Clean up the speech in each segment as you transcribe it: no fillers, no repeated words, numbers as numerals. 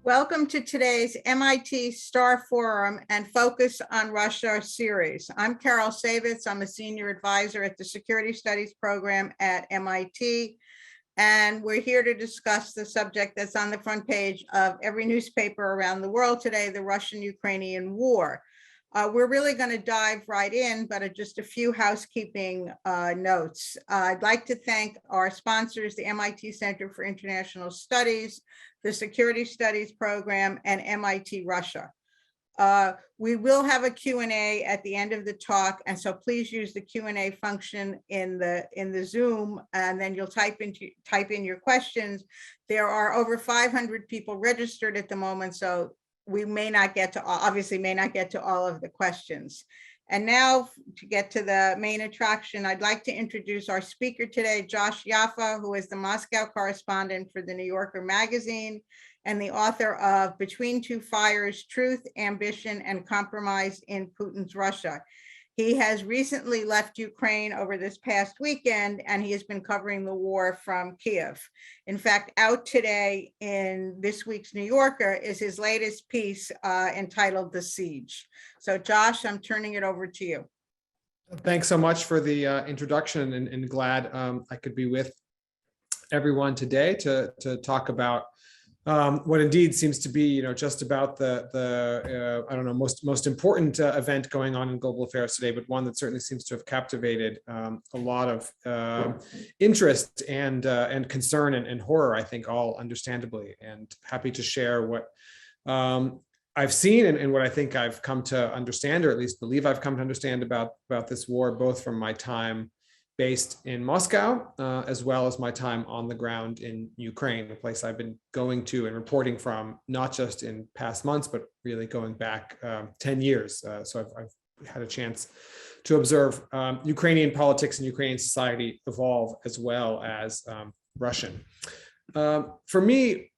Welcome to today's MIT Starr Forum and Focus on Russia series. I'm Carol Saivetz. I'm a senior advisor at the Security Studies program at MIT. And we're here to discuss the subject that's on the front page of every newspaper around the world today, the Russian-Ukrainian war. We're really going to dive right in, but just a few housekeeping notes. I'd like to thank our sponsors, the MIT Center for International Studies, the Security Studies program, and MIT Russia. We will have a Q&A at the end of the talk, and so please use the Q&A function in the Zoom, and then you'll type in your questions. There are over 500 people registered at the moment, so we may not get to all of the questions. And now to get to the main attraction, I'd like to introduce our speaker today, Josh Yaffa, who is the Moscow correspondent for the New Yorker magazine and the author of Between Two Fires: Truth, Ambition, and Compromise in Putin's Russia. He has recently left Ukraine over this past weekend, and he has been covering the war from Kiev. In fact, out today in this week's New Yorker is his latest piece entitled The Siege. So Josh, I'm turning it over to you. Thanks so much for the introduction, and glad I could be with everyone today to talk about what indeed seems to be, just about the I don't know, most important event going on in global affairs today, but one that certainly seems to have captivated a lot of interest and concern and horror, I think, all understandably. And happy to share what I've seen and what I think I've come to understand, or at least believe I've come to understand about this war, both from my time based in Moscow, as well as my time on the ground in Ukraine, a place I've been going to and reporting from, not just in past months, but really going back 10 years. So I've had a chance to observe Ukrainian politics and Ukrainian society evolve, as well as Russian. For me,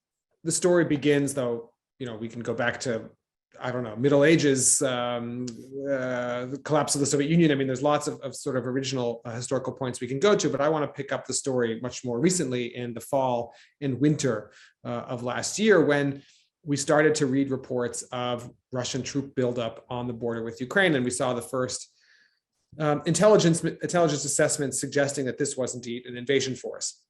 the story begins, though, we can go back to, I don't know, Middle Ages, the collapse of the Soviet Union. I mean, there's lots of sort of original historical points we can go to, but I want to pick up the story much more recently in the fall and winter of last year, when we started to read reports of Russian troop buildup on the border with Ukraine. And we saw the first intelligence assessments suggesting that this was indeed an invasion force.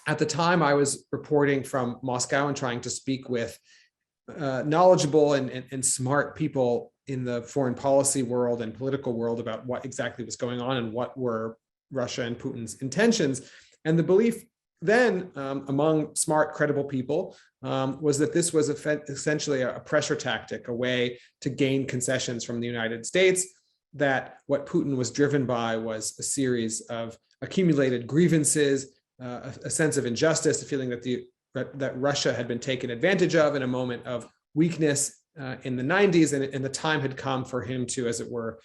At the time, I was reporting from Moscow and trying to speak with knowledgeable and smart people in the foreign policy world and political world about what exactly was going on and what were Russia and Putin's intentions. And the belief then among smart, credible people was that this was essentially a pressure tactic, a way to gain concessions from the United States, that what Putin was driven by was a series of accumulated grievances, a sense of injustice, a feeling that Russia had been taken advantage of in a moment of weakness in the 90s, and the time had come for him to, as it were,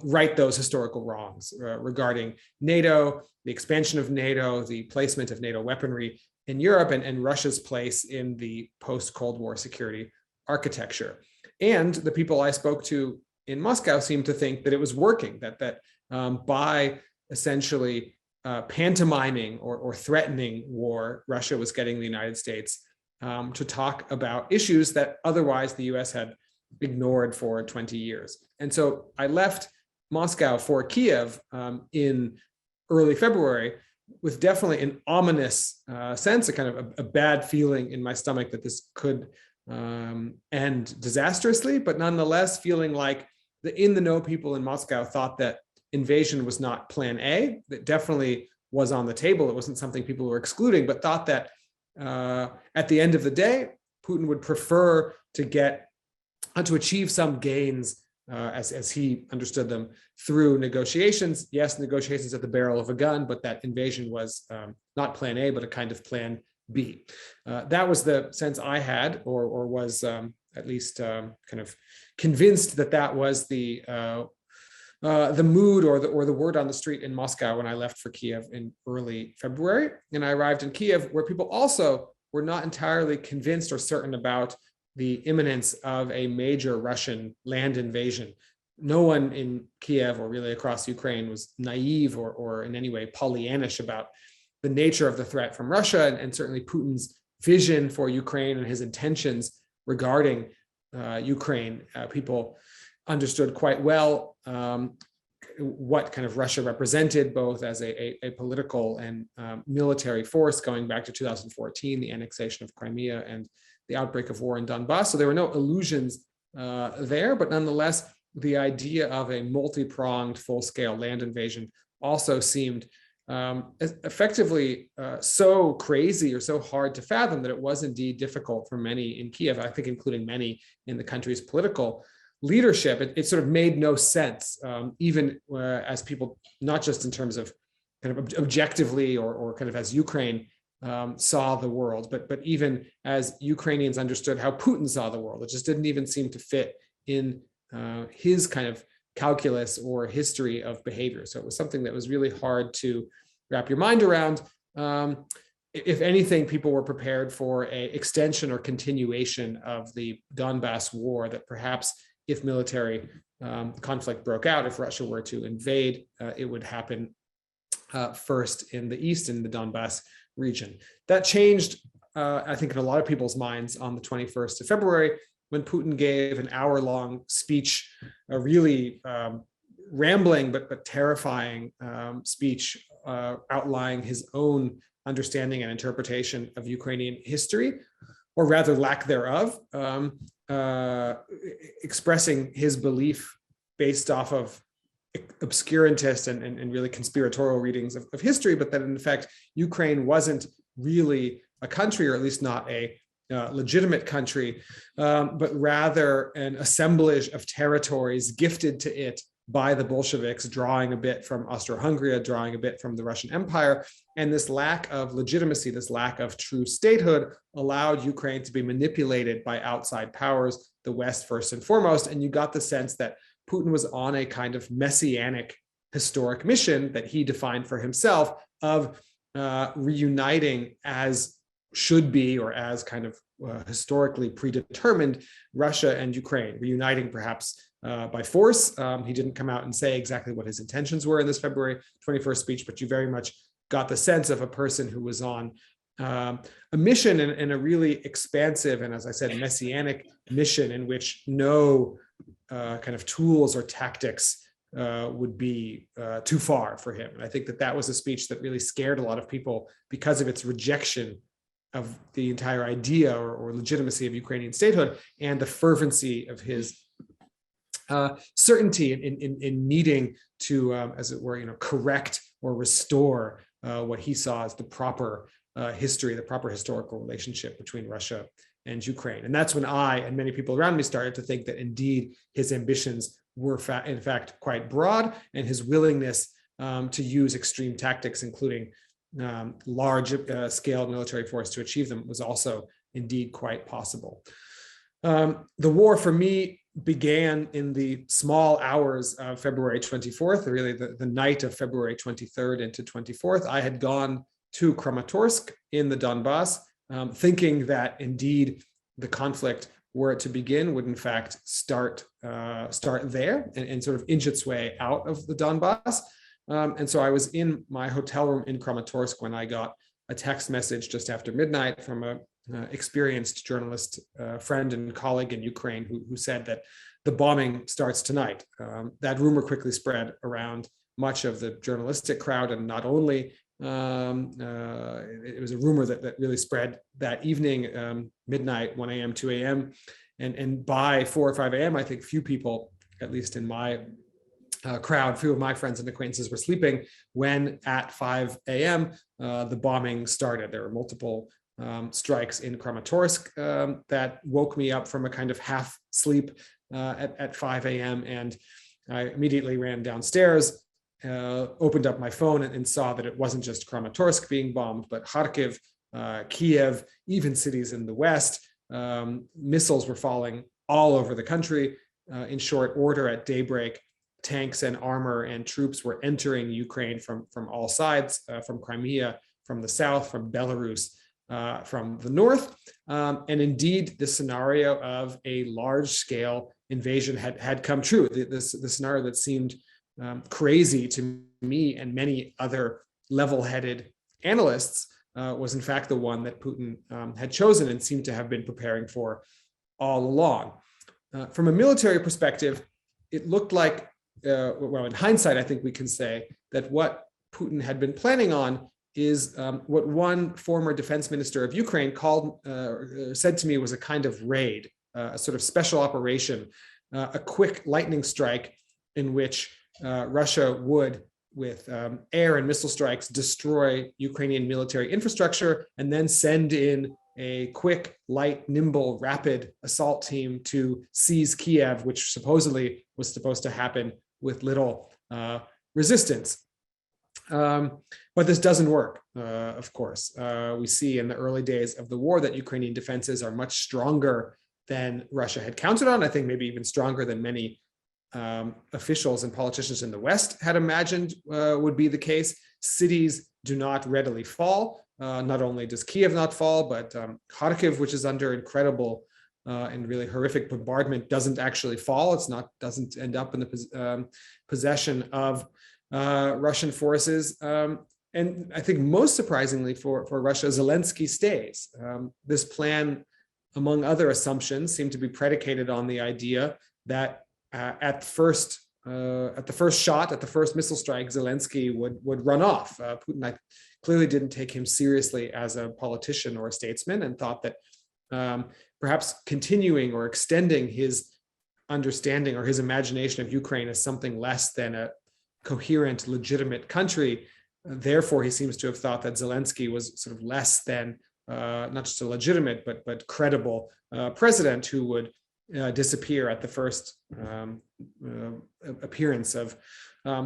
right those historical wrongs regarding NATO, the expansion of NATO, the placement of NATO weaponry in Europe, and Russia's place in the post-Cold War security architecture. And the people I spoke to in Moscow seemed to think that it was working, that by essentially pantomiming or threatening war, Russia was getting the United States to talk about issues that otherwise the US had ignored for 20 years. And so I left Moscow for Kiev in early February with definitely an ominous sense, a kind of a bad feeling in my stomach that this could end disastrously, but nonetheless feeling like the in-the-know people in Moscow thought that invasion was not plan A. That definitely was on the table. It wasn't something people were excluding, but thought that at the end of the day, Putin would prefer to achieve some gains, as he understood them, through negotiations. Yes, negotiations at the barrel of a gun, but that invasion was not plan A, but a kind of plan B. That was the sense I had, or was at least kind of convinced that was the mood or the word on the street in Moscow when I left for Kiev in early February. And I arrived in Kiev, where people also were not entirely convinced or certain about the imminence of a major Russian land invasion. No one in Kiev, or really across Ukraine, was naive or in any way Pollyannish about the nature of the threat from Russia, and certainly Putin's vision for Ukraine and his intentions regarding Ukraine. People understood quite well what kind of Russia represented, both as a political and military force going back to 2014, the annexation of Crimea and the outbreak of war in Donbass. So there were no illusions there, but nonetheless, the idea of a multi-pronged full-scale land invasion also seemed effectively so crazy or so hard to fathom that it was indeed difficult for many in Kiev, I think including many in the country's political leadership. It sort of made no sense, even as people, not just in terms of kind of objectively or kind of as Ukraine saw the world, but even as Ukrainians understood how Putin saw the world. It just didn't even seem to fit in his kind of calculus or history of behavior. So it was something that was really hard to wrap your mind around. If anything, people were prepared for an extension or continuation of the Donbass war, that perhaps if military conflict broke out, if Russia were to invade, it would happen first in the east, in the Donbass region. That changed, I think, in a lot of people's minds on the 21st of February, when Putin gave an hour-long speech, a really rambling but terrifying speech outlining his own understanding and interpretation of Ukrainian history, or rather lack thereof, expressing his belief based off of obscurantist and really conspiratorial readings of history, but that in fact, Ukraine wasn't really a country, or at least not a legitimate country, but rather an assemblage of territories gifted to it by the Bolsheviks, drawing a bit from Austro-Hungary, drawing a bit from the Russian Empire. And this lack of legitimacy, this lack of true statehood, allowed Ukraine to be manipulated by outside powers, the West first and foremost. And you got the sense that Putin was on a kind of messianic historic mission that he defined for himself of reuniting, as should be, or as kind of historically predetermined, Russia and Ukraine, reuniting perhaps by force. He didn't come out and say exactly what his intentions were in this February 21st speech, but you very much got the sense of a person who was on a mission, and a really expansive and, as I said, messianic mission, in which no kind of tools or tactics would be too far for him. And I think that that was a speech that really scared a lot of people because of its rejection of the entire idea or legitimacy of Ukrainian statehood, and the fervency of his certainty in needing to, as it were, correct or restore what he saw as the proper history, the proper historical relationship between Russia and Ukraine. And that's when I and many people around me started to think that indeed his ambitions were in fact quite broad, and his willingness to use extreme tactics, including large scale military force to achieve them, was also indeed quite possible. The war for me began in the small hours of February 24th, really the night of February 23rd into 24th. I had gone to Kramatorsk in the Donbass, thinking that indeed the conflict, were it to begin, would in fact start there and sort of inch its way out of the Donbass. And so I was in my hotel room in Kramatorsk when I got a text message just after midnight from a experienced journalist friend and colleague in Ukraine who said that the bombing starts tonight. That rumor quickly spread around much of the journalistic crowd, and not only it was a rumor that really spread that evening, midnight, 1 a.m., 2 a.m. And by 4 or 5 a.m., I think few people, at least in my crowd, few of my friends and acquaintances were sleeping when at 5 a.m. The bombing started. There were multiple strikes in Kramatorsk that woke me up from a kind of half sleep at 5 a.m. And I immediately ran downstairs, opened up my phone and saw that it wasn't just Kramatorsk being bombed, but Kharkiv, Kiev, even cities in the west. Missiles were falling all over the country in short order. At daybreak, tanks and armor and troops were entering Ukraine from all sides, from Crimea, from the south, from Belarus, from the north. And indeed, the scenario of a large-scale invasion had come true. The scenario that seemed crazy to me and many other level-headed analysts was in fact the one that Putin had chosen and seemed to have been preparing for all along. From a military perspective, it looked like, well, in hindsight, I think we can say that what Putin had been planning on is what one former defense minister of Ukraine said to me was a kind of raid, a sort of special operation, a quick lightning strike in which Russia would, with air and missile strikes, destroy Ukrainian military infrastructure and then send in a quick, light, nimble, rapid assault team to seize Kiev, which supposedly was supposed to happen with little resistance. But this doesn't work, of course. We see in the early days of the war that Ukrainian defenses are much stronger than Russia had counted on. I think maybe even stronger than many officials and politicians in the West had imagined would be the case. Cities do not readily fall. Not only does Kiev not fall, but Kharkiv, which is under incredible and really horrific bombardment, doesn't actually fall. Doesn't end up in the possession of Russian forces. And I think most surprisingly for Russia, Zelensky stays. This plan, among other assumptions, seemed to be predicated on the idea that at the first shot, at the first missile strike, Zelensky would run off. Putin clearly didn't take him seriously as a politician or a statesman, and thought that perhaps continuing or extending his understanding or his imagination of Ukraine as something less than a coherent, legitimate country. Therefore, he seems to have thought that Zelensky was sort of less than not just a legitimate but credible president who would disappear at the first appearance of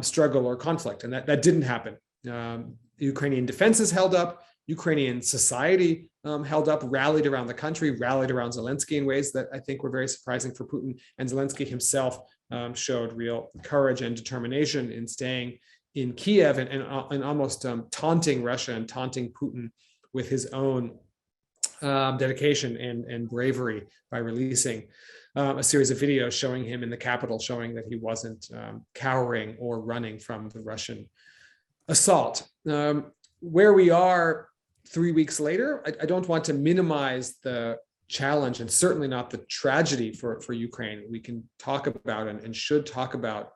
struggle or conflict, and that didn't happen. Ukrainian defenses held up, Ukrainian society held up, rallied around the country, rallied around Zelensky in ways that I think were very surprising for Putin. And Zelensky himself showed real courage and determination in staying in Kiev and almost taunting Russia and taunting Putin with his own dedication and bravery by releasing a series of videos showing him in the capital, showing that he wasn't cowering or running from the Russian assault. Where we are 3 weeks later, I don't want to minimize the challenge and certainly not the tragedy for Ukraine. We can talk about and should talk about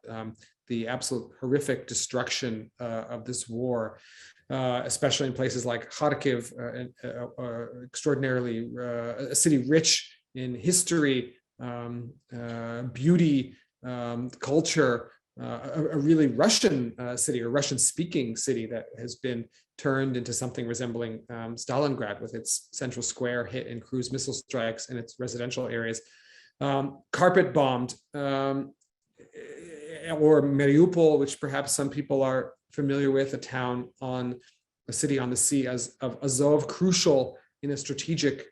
the absolute horrific destruction of this war, especially in places like Kharkiv, extraordinarily a city rich in history, beauty, culture, a really Russian city, or Russian-speaking city that has been turned into something resembling Stalingrad, with its central square hit in cruise missile strikes and its residential areas, carpet bombed, or Mariupol, which perhaps some people are familiar with, a city on the sea of Azov, crucial in a strategic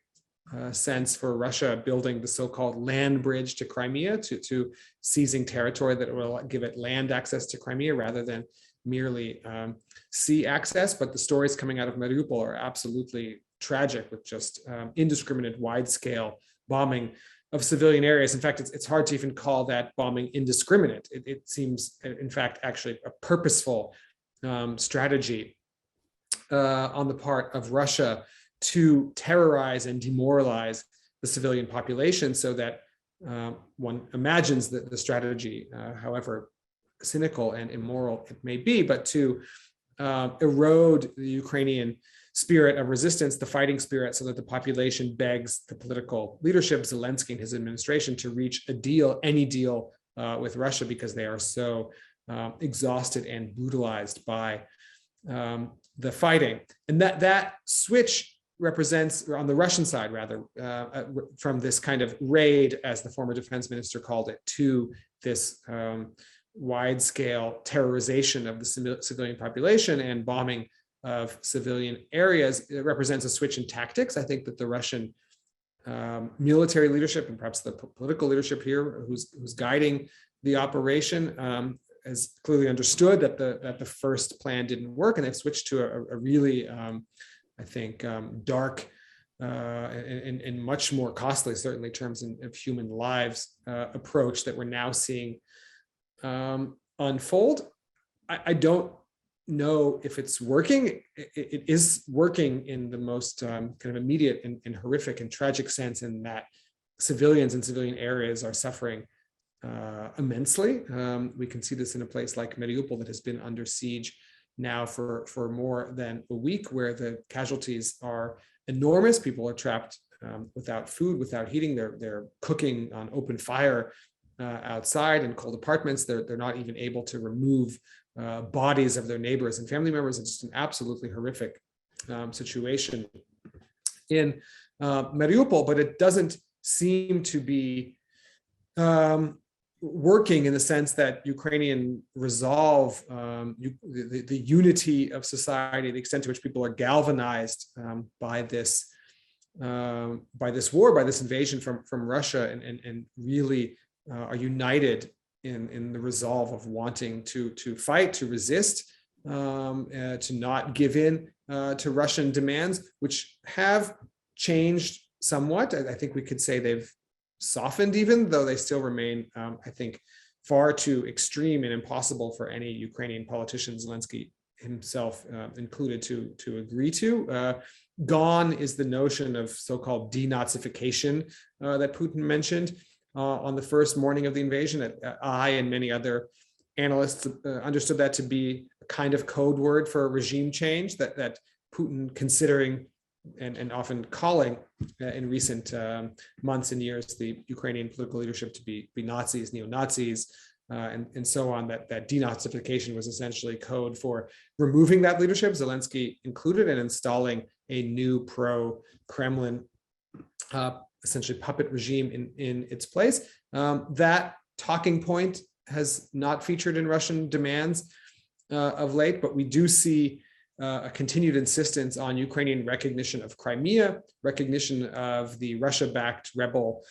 sense for Russia, building the so-called land bridge to Crimea, to seizing territory that will give it land access to Crimea rather than merely sea access. But the stories coming out of Mariupol are absolutely tragic, with just indiscriminate, wide-scale bombing of civilian areas. In fact, it's hard to even call that bombing indiscriminate. It seems, in fact, actually a purposeful strategy on the part of Russia to terrorize and demoralize the civilian population, so that one imagines that the strategy, however cynical and immoral it may be, but to erode the Ukrainian spirit of resistance, the fighting spirit, so that the population begs the political leadership, Zelensky and his administration, to reach a deal, any deal with Russia, because they are so exhausted and brutalized by the fighting. And that switch represents, or on the Russian side rather, from this kind of raid, as the former defense minister called it, to this wide-scale terrorization of the civilian population and bombing of civilian areas. It represents a switch in tactics. I think that the Russian military leadership, and perhaps the political leadership here, who's guiding the operation, has clearly understood that the first plan didn't work, and they've switched to a really I think dark and much more costly, certainly in terms of human lives, approach that we're now seeing unfold. I don't know if it's working. It is working in the most kind of immediate and horrific and tragic sense, in that civilians in civilian areas are suffering immensely. We can see this in a place like Mariupol that has been under siege now for more than a week, where the casualties are enormous. People are trapped without food, without heating. They're cooking on open fire outside in cold apartments. They're not even able to remove bodies of their neighbors and family members. It's just an absolutely horrific situation in Mariupol, but it doesn't seem to be working in the sense that Ukrainian resolve, the unity of society, the extent to which people are galvanized by this war, by this invasion from Russia, and really are united in the resolve of wanting to fight, to resist, to not give in to Russian demands, which have changed somewhat. I think we could say they've softened, even though they still remain, I think, far too extreme and impossible for any Ukrainian politician, Zelensky himself included, to agree to. Gone is the notion of so-called denazification that Putin mentioned on the first morning of the invasion. I and many other analysts understood that to be a kind of code word for regime change, that Putin, considering and often calling in recent months and years the Ukrainian political leadership to be Nazis, neo-Nazis, and so on, that denazification was essentially code for removing that leadership, Zelensky included, and installing a new pro-Kremlin, essentially puppet regime in its place. That talking point has not featured in Russian demands of late, but we do see a continued insistence on Ukrainian recognition of Crimea, recognition of the Russia-backed rebel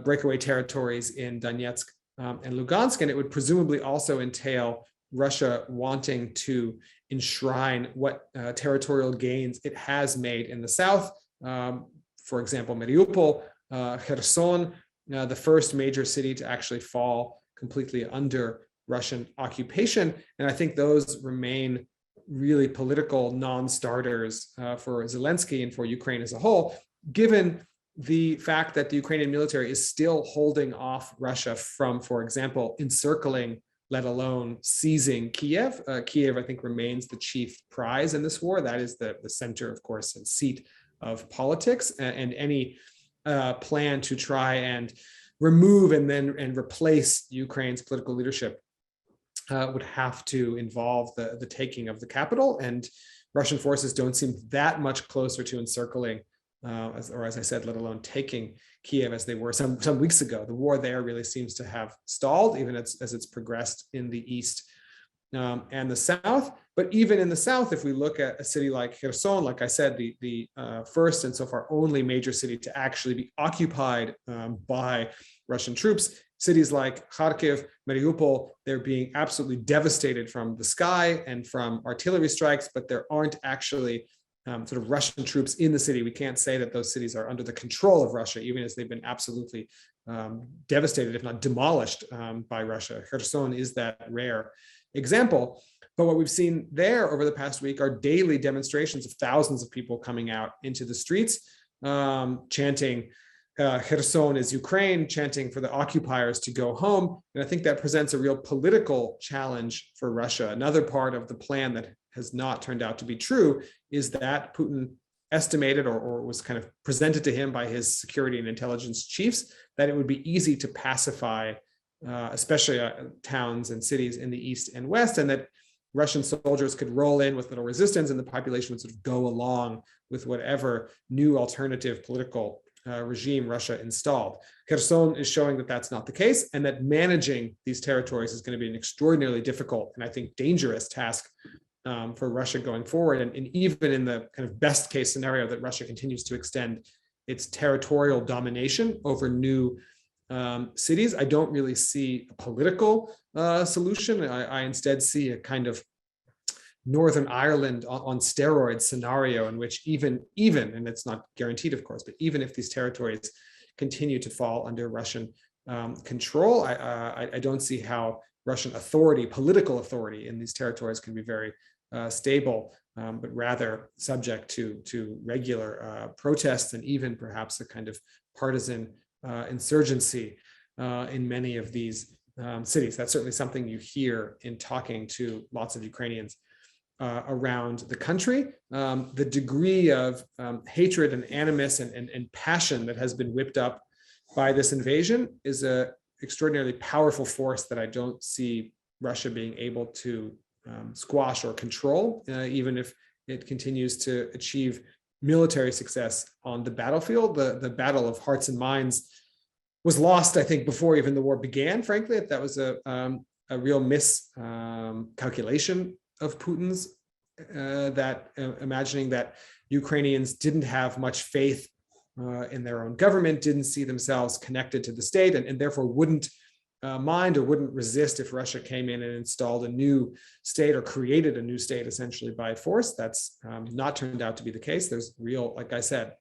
breakaway territories in Donetsk and Lugansk, and it would presumably also entail Russia wanting to enshrine what territorial gains it has made in the south. For example, Mariupol, Kherson, the first major city to actually fall completely under Russian occupation. And I think those remain really political non-starters for Zelensky and for Ukraine as a whole, given the fact that the Ukrainian military is still holding off Russia from, for example, encircling, let alone seizing Kiev. Kiev, I think, remains the chief prize in this war. That is the center, of course, and seat of politics, and any plan to try and remove and replace Ukraine's political leadership would have to involve the taking of the capital, and Russian forces don't seem that much closer to encircling, as I said, let alone taking Kiev as they were some weeks ago. The war there really seems to have stalled, even as it's progressed in the east and the south. But even in the south, if we look at a city like Kherson, like I said, the first and so far only major city to actually be occupied by Russian troops, cities like Kharkiv, Mariupol, they're being absolutely devastated from the sky and from artillery strikes, but there aren't actually sort of Russian troops in the city. We can't say that those cities are under the control of Russia, even as they've been absolutely devastated, if not demolished, by Russia. Kherson is that rare example. But what we've seen there over the past week are daily demonstrations of thousands of people coming out into the streets, chanting, Kherson is Ukraine, chanting for the occupiers to go home. And I think that presents a real political challenge for Russia. Another part of the plan that has not turned out to be true is that Putin estimated, or was kind of presented to him by his security and intelligence chiefs, that it would be easy to pacify, especially towns and cities in the east and west, and that Russian soldiers could roll in with little resistance and the population would sort of go along with whatever new alternative political regime Russia installed. Kherson is showing that that's not the case, and that managing these territories is going to be an extraordinarily difficult and I think dangerous task for Russia going forward. And even in the kind of best case scenario that Russia continues to extend its territorial domination over new cities, I don't really see a political solution. I instead see a kind of Northern Ireland on steroids scenario in which even, and it's not guaranteed, of course, but even if these territories continue to fall under Russian control, I don't see how Russian authority, political authority in these territories can be very stable, but rather subject to regular protests and even perhaps a kind of partisan insurgency in many of these cities. That's certainly something you hear in talking to lots of Ukrainians around the country. The degree of hatred and animus and passion that has been whipped up by this invasion is an extraordinarily powerful force that I don't see Russia being able to squash or control, even if it continues to achieve military success on the battlefield. The battle of hearts and minds was lost, I think, before even the war began, frankly. That was a real miscalculation of Putin's, imagining that Ukrainians didn't have much faith in their own government, didn't see themselves connected to the state, and therefore wouldn't mind or wouldn't resist if Russia came in and installed a new state or created a new state essentially by force. That's not turned out to be the case. There's real, like I said,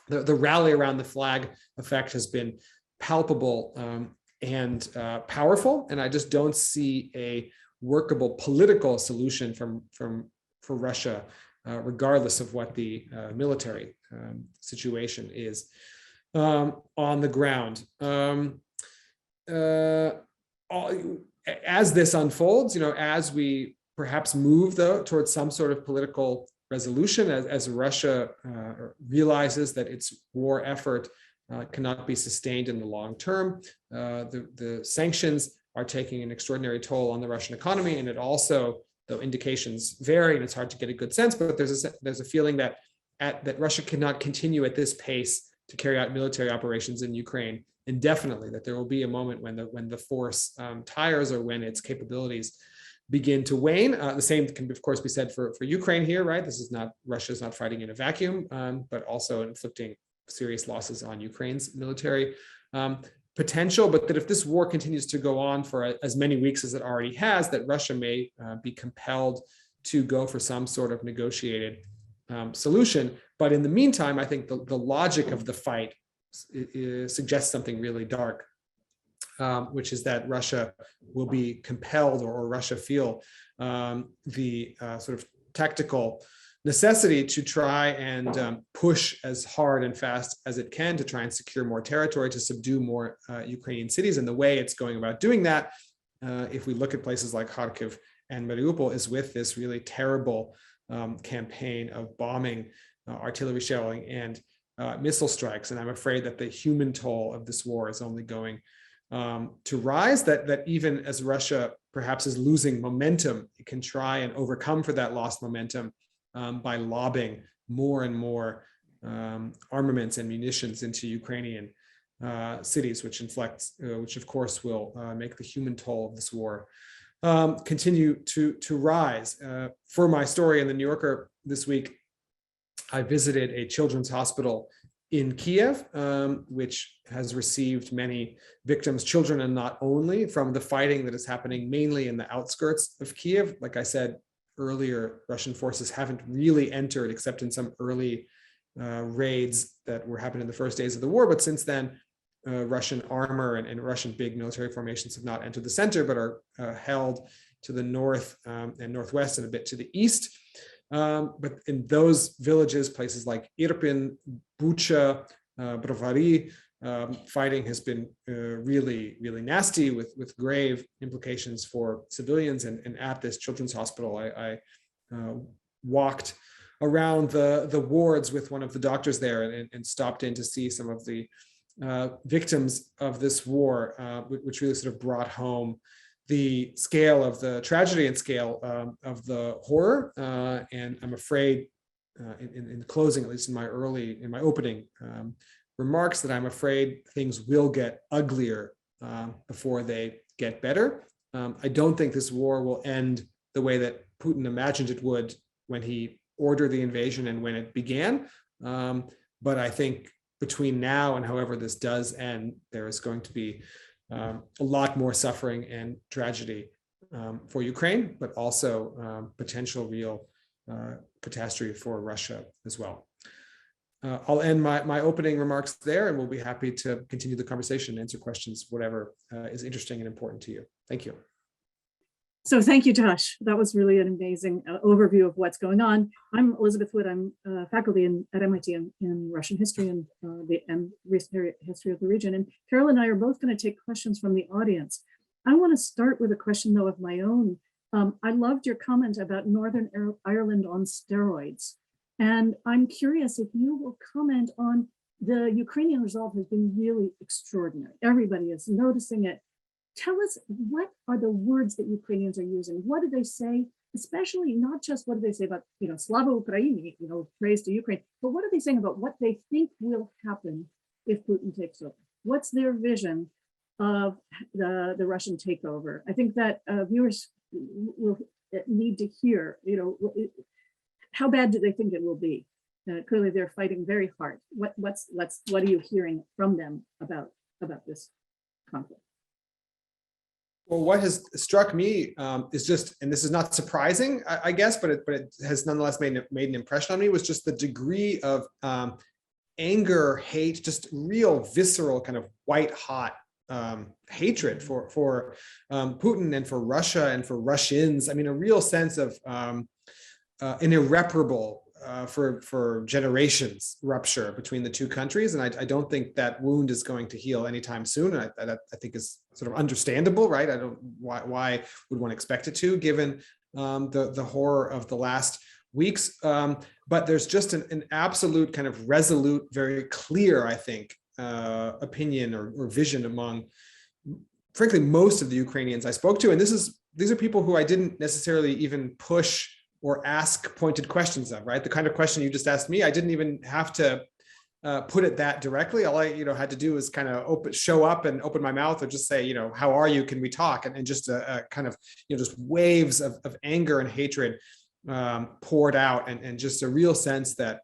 the rally around the flag effect has been palpable and powerful, and I just don't see a workable political solution for Russia, regardless of what the military situation is on the ground. As this unfolds, as we perhaps move though towards some sort of political resolution, as Russia realizes that its war effort cannot be sustained in the long term, the sanctions are taking an extraordinary toll on the Russian economy, and it also, though indications vary and it's hard to get a good sense, but there's a feeling that Russia cannot continue at this pace to carry out military operations in Ukraine indefinitely, that there will be a moment when the force tires or when its capabilities begin to wane. The same can, of course, be said for Ukraine here, right? Russia's not fighting in a vacuum, but also inflicting serious losses on Ukraine's military potential. But that if this war continues to go on for as many weeks as it already has, that Russia may be compelled to go for some sort of negotiated solution. But in the meantime, I think the logic of the fight suggests something really dark, which is that Russia will be compelled, or Russia feel the sort of tactical necessity to try and push as hard and fast as it can to try and secure more territory, to subdue more Ukrainian cities. And the way it's going about doing that, if we look at places like Kharkiv and Mariupol, is with this really terrible campaign of bombing, artillery shelling, and missile strikes. And I'm afraid that the human toll of this war is only going to rise, that even as Russia perhaps is losing momentum, it can try and overcome for that lost momentum by lobbing more and more armaments and munitions into Ukrainian cities, which of course will make the human toll of this war continue to rise. For my story in the New Yorker this week, I visited a children's hospital in Kiev, which has received many victims, children, and not only, from the fighting that is happening mainly in the outskirts of Kiev. Like I said earlier, Russian forces haven't really entered except in some early raids that were happening in the first days of the war. But since then, Russian armor and Russian big military formations have not entered the center, but are held to the north and northwest and a bit to the east. But in those villages, places like Irpin, Bucha, Brovary, fighting has been really, really nasty with grave implications for civilians. And at this children's hospital, I walked around the wards with one of the doctors there and stopped in to see some of the victims of this war, which really sort of brought home the scale of the tragedy and scale of the horror. And I'm afraid, in closing, at least in my opening remarks, that I'm afraid things will get uglier before they get better. I don't think this war will end the way that Putin imagined it would when he ordered the invasion and when it began. But I think between now and however this does end, there is going to be a lot more suffering and tragedy for Ukraine, but also potential real catastrophe for Russia as well. I'll end my opening remarks there, and we'll be happy to continue the conversation and answer questions, whatever is interesting and important to you. Thank you. So thank you, Tosh. That was really an amazing overview of what's going on. I'm Elizabeth Wood. I'm faculty at MIT in Russian history and history of the region. And Carol and I are both going to take questions from the audience. I want to start with a question, though, of my own. I loved your comment about Northern Ireland on steroids. And I'm curious if you will comment on the Ukrainian Resolve has been really extraordinary. Everybody is noticing it. Tell us, what are the words that Ukrainians are using? What do they say? Especially not just what do they say about, Slava Ukraini, praise to Ukraine, but what are they saying about what they think will happen if Putin takes over? What's their vision of the Russian takeover? I think that viewers will need to hear, how bad do they think it will be? Clearly, they're fighting very hard. What are you hearing from them about this conflict? Well, what has struck me is just, and this is not surprising, I guess, but it has nonetheless made an impression on me, was just the degree of anger, hate, just real visceral kind of white hot hatred for Putin and for Russia and for Russians. I mean, a real sense of an irreparable for generations rupture between the two countries, and I don't think that wound is going to heal anytime soon. I think is sort of understandable, right? I don't why would one expect it to, given the horror of the last weeks. But there's just an absolute kind of resolute, very clear, I think, opinion or vision among, frankly, most of the Ukrainians I spoke to, and these are people who I didn't necessarily even push or ask pointed questions of, right? The kind of question you just asked me, I didn't even have to put it that directly. All I had to do is kind of show up and open my mouth, or just say, how are you? Can we talk? And just a kind of, just waves of anger and hatred poured out, and just a real sense that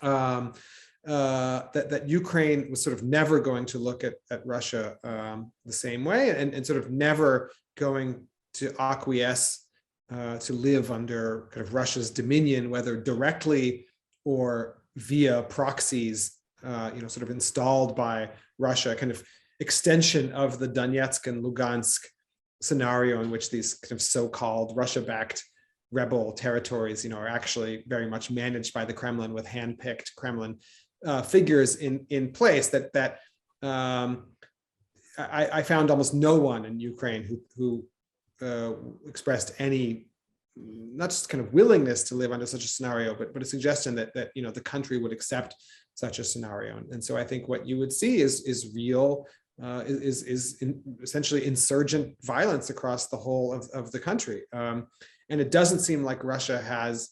that Ukraine was sort of never going to look at Russia the same way, and sort of never going to acquiesce to live under kind of Russia's dominion, whether directly or via proxies, sort of installed by Russia, kind of extension of the Donetsk and Lugansk scenario, in which these kind of so-called Russia-backed rebel territories, are actually very much managed by the Kremlin, with hand-picked Kremlin figures in place. That I found almost no one in Ukraine who expressed any, not just kind of willingness to live under such a scenario, but a suggestion that the country would accept such a scenario. And so I think what you would see is real, essentially insurgent violence across the whole of the country. And it doesn't seem like Russia has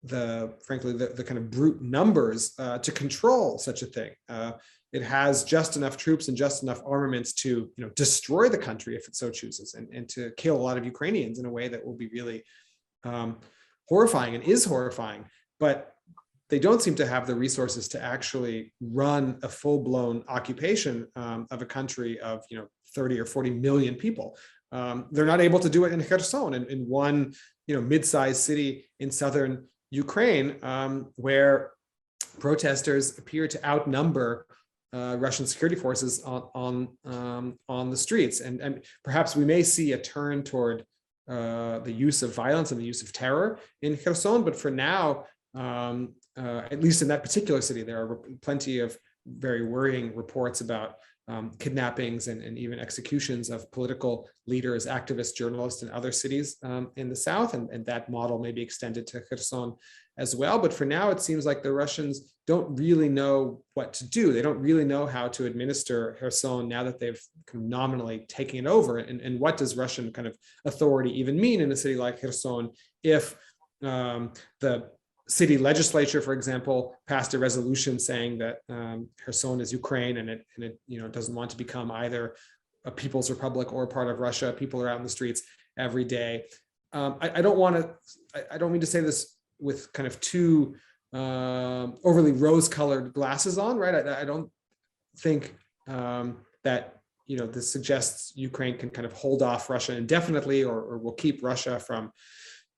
frankly the kind of brute numbers to control such a thing. It has just enough troops and just enough armaments to destroy the country if it so chooses, and to kill a lot of Ukrainians in a way that will be really horrifying, and is horrifying. But they don't seem to have the resources to actually run a full-blown occupation of a country of 30 or 40 million people. They're not able to do it in Kherson, in one mid-sized city in southern Ukraine, where protesters appear to outnumber Russian security forces on the streets, and perhaps we may see a turn toward the use of violence and the use of terror in Kherson. But for now, at least in that particular city, there are plenty of very worrying reports about kidnappings and even executions of political leaders, activists, journalists in other cities in the south, and that model may be extended to Kherson as well. But for now, it seems like the Russians don't really know what to do. They don't really know how to administer Kherson now that they've nominally taken it over. And what does Russian kind of authority even mean in a city like Kherson if the city legislature, for example, passed a resolution saying that Kherson is Ukraine, and it doesn't want to become either a People's Republic or part of Russia. People are out in the streets every day. I don't mean to say this with kind of too overly rose-colored glasses on, right? I don't think that this suggests Ukraine can kind of hold off Russia indefinitely, or will keep Russia from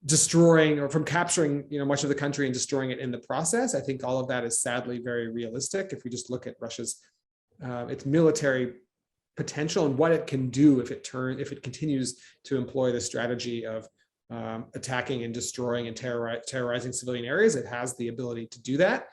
destroying or from capturing much of the country and destroying it in the process. I think all of that is sadly very realistic. If we just look at Russia's its military potential and what it can do if it continues to employ the strategy of attacking and destroying and terrorizing civilian areas. It has the ability to do that.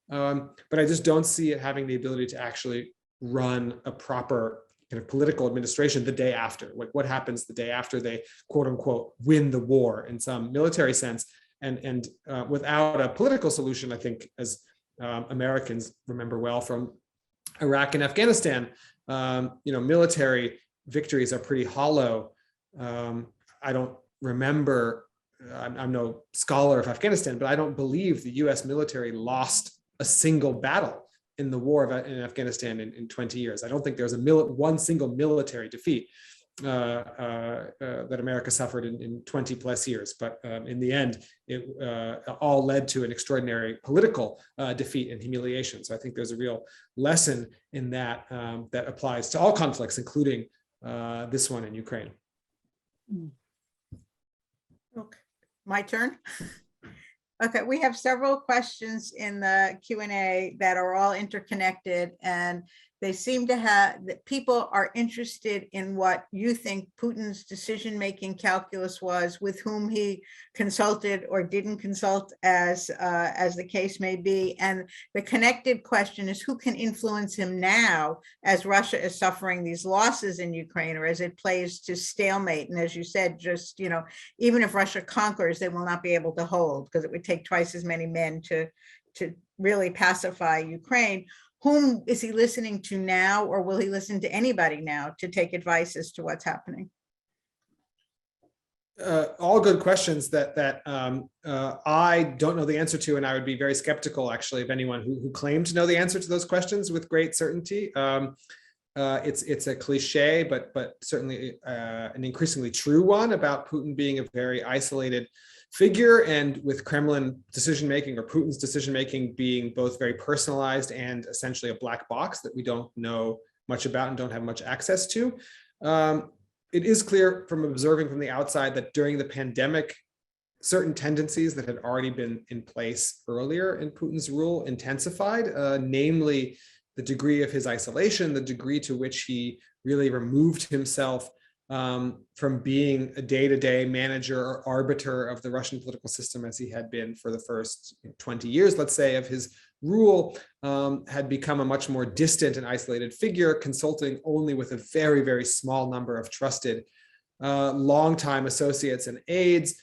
But I just don't see it having the ability to actually run a proper kind of political administration the day after. What happens the day after they, quote unquote, win the war in some military sense. And without a political solution, I think, as Americans remember well from Iraq and Afghanistan, military victories are pretty hollow. I don't remember, I'm no scholar of Afghanistan, but I don't believe the US military lost a single battle in the war in Afghanistan in 20 years. I don't think there's one single military defeat that America suffered in 20 plus years. But in the end, it all led to an extraordinary political defeat and humiliation. So I think there's a real lesson in that that applies to all conflicts, including this one in Ukraine. Okay, my turn. Okay, we have several questions in the Q&A that are all interconnected, and they seem to have that people are interested in what you think Putin's decision-making calculus was, with whom he consulted or didn't consult, as the case may be. And the connected question is, who can influence him now as Russia is suffering these losses in Ukraine, or as it plays to stalemate? And as you said, just, even if Russia conquers, they will not be able to hold, because it would take twice as many men to really pacify Ukraine. Whom is he listening to now, or will he listen to anybody now to take advice as to what's happening? All good questions that I don't know the answer to, and I would be very skeptical, actually, of anyone who claimed to know the answer to those questions with great certainty. It's a cliche, but certainly an increasingly true one about Putin being a very isolated figure, and with Kremlin decision-making, or Putin's decision-making, being both very personalized and essentially a black box that we don't know much about and don't have much access to. It is clear from observing from the outside that during the pandemic, certain tendencies that had already been in place earlier in Putin's rule intensified, namely the degree of his isolation, the degree to which he really removed himself from being a day-to-day manager or arbiter of the Russian political system, as he had been for the first 20 years, let's say, of his rule, had become a much more distant and isolated figure, consulting only with a very, very small number of trusted longtime associates and aides.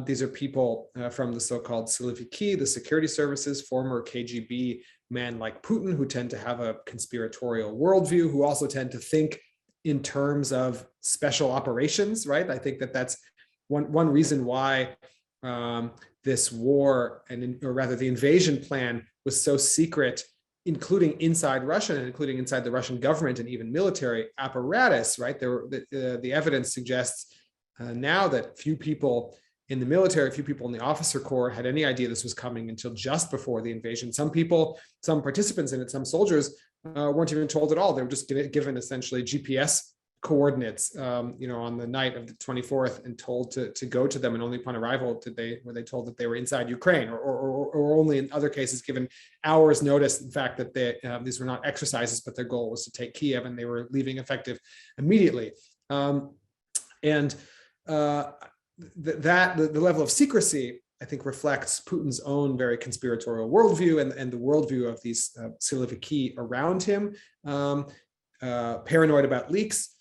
These are people from the so-called Siloviki, the security services, former KGB men like Putin, who tend to have a conspiratorial worldview, who also tend to think in terms of special operations, right? I think that's one reason why this war, or rather the invasion plan, was so secret, including inside Russia and including inside the Russian government and even military apparatus, right? The evidence suggests now that few people in the military, few people in the officer corps had any idea this was coming until just before the invasion. Some participants in it, some soldiers, weren't even told at all. They were just given essentially GPS coordinates, on the night of the 24th, and told to go to them. And only upon arrival were they told that they were inside Ukraine, or only in other cases given hours notice. In fact, that these were not exercises, but their goal was to take Kiev, and they were leaving effective immediately. The level of secrecy, I think, reflects Putin's own very conspiratorial worldview and the worldview of these Siloviki around him, paranoid about leaks,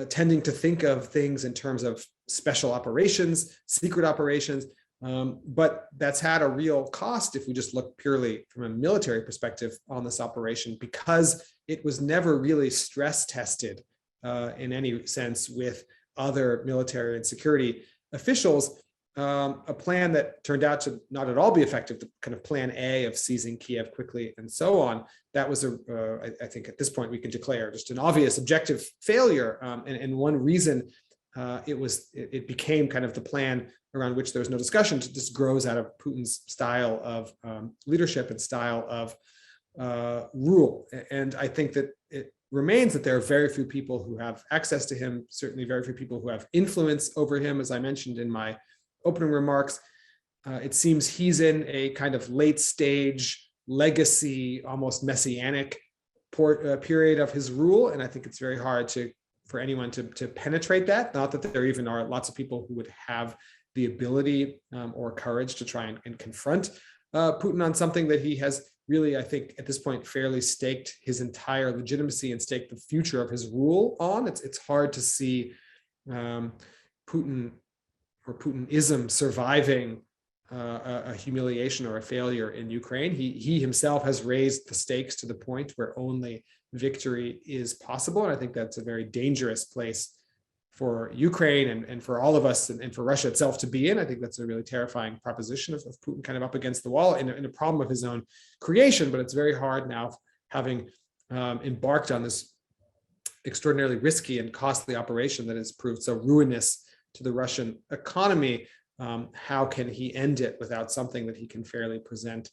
tending to think of things in terms of special operations, secret operations. But that's had a real cost if we just look purely from a military perspective on this operation, because it was never really stress tested in any sense with other military and security officials. A plan that turned out to not at all be effective, the kind of plan A of seizing Kiev quickly and so on, that was I think at this point we can declare just an obvious objective failure. And one reason it became kind of the plan around which there was no discussion, just grows out of Putin's style of leadership and style of rule. And I think that it remains that there are very few people who have access to him, certainly very few people who have influence over him. As I mentioned in my opening remarks, it seems he's in a kind of late stage legacy, almost messianic period of his rule, and I think it's very hard for anyone to penetrate that. Not that there even are lots of people who would have the ability or courage to try and confront Putin on something that he has really, I think, at this point, fairly staked his entire legitimacy and staked the future of his rule on. It's hard to see Putin or Putinism surviving a humiliation or a failure in Ukraine. He himself has raised the stakes to the point where only victory is possible. And I think that's a very dangerous place for Ukraine and for all of us and for Russia itself to be in. I think that's a really terrifying proposition of Putin kind of up against the wall in a problem of his own creation. But it's very hard now, having embarked on this extraordinarily risky and costly operation that has proved so ruinous to the Russian economy. How can he end it without something that he can fairly present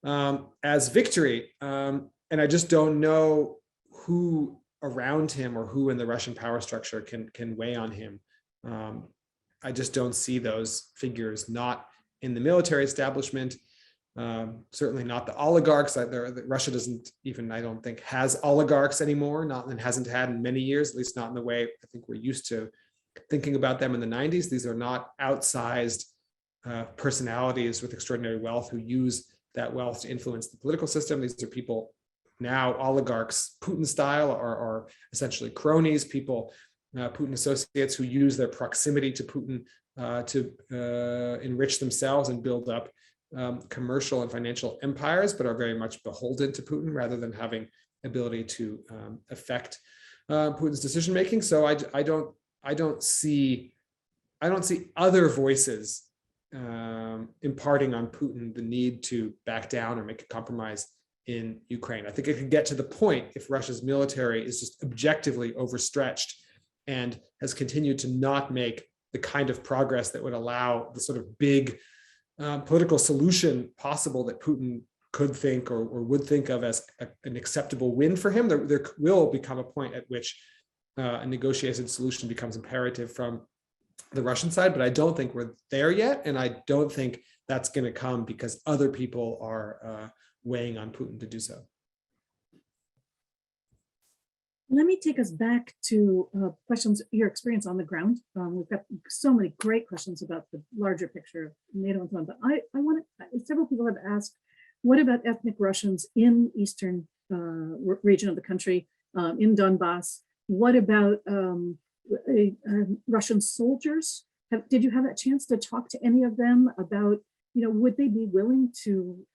as victory? And I just don't know who around him or who in the Russian power structure can weigh on him. I just don't see those figures, not in the military establishment, certainly not the oligarchs. Russia doesn't even, I don't think, has oligarchs anymore, and hasn't had in many years, at least not in the way I think we're used to thinking about them in the 90s. These are not outsized personalities with extraordinary wealth who use that wealth to influence the political system. These are people now, oligarchs, Putin style, are essentially cronies, people, Putin associates who use their proximity to Putin to enrich themselves and build up commercial and financial empires, but are very much beholden to Putin rather than having ability to affect Putin's decision making. So I don't see other voices imparting on Putin the need to back down or make a compromise in Ukraine. I think it could get to the point, if Russia's military is just objectively overstretched and has continued to not make the kind of progress that would allow the sort of big political solution possible that Putin could think or would think of as an acceptable win for him. There will become a point at which a negotiated solution becomes imperative from the Russian side, but I don't think we're there yet. And I don't think that's going to come because other people are weighing on Putin to do so. Let me take us back to questions, your experience on the ground. We've got so many great questions about the larger picture of NATO and so on, but I want to, several people have asked, what about ethnic Russians in eastern region of the country, in Donbass? What about Russian soldiers? Did you have a chance to talk to any of them about, would they be willing to,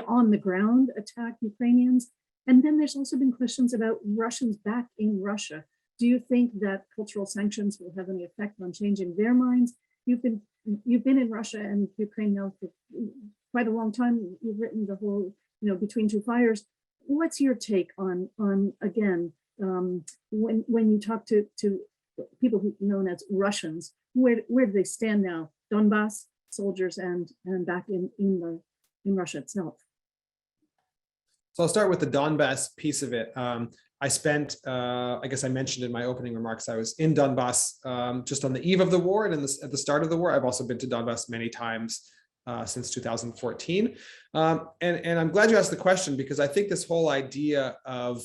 on the ground, attack Ukrainians? And then there's also been questions about Russians back in Russia. Do you think that cultural sanctions will have any effect on changing their minds? You've been in Russia and Ukraine now for quite a long time. You've written the whole, Between Two Fires. What's your take on again, when you talk to people who are known as Russians, where do they stand now? Donbass soldiers and back in Russia itself. So I'll start with the Donbass piece of it. I spent, I guess I mentioned in my opening remarks, I was in Donbass just on the eve of the war and at the start of the war. I've also been to Donbass many times since 2014. And I'm glad you asked the question, because I think this whole idea of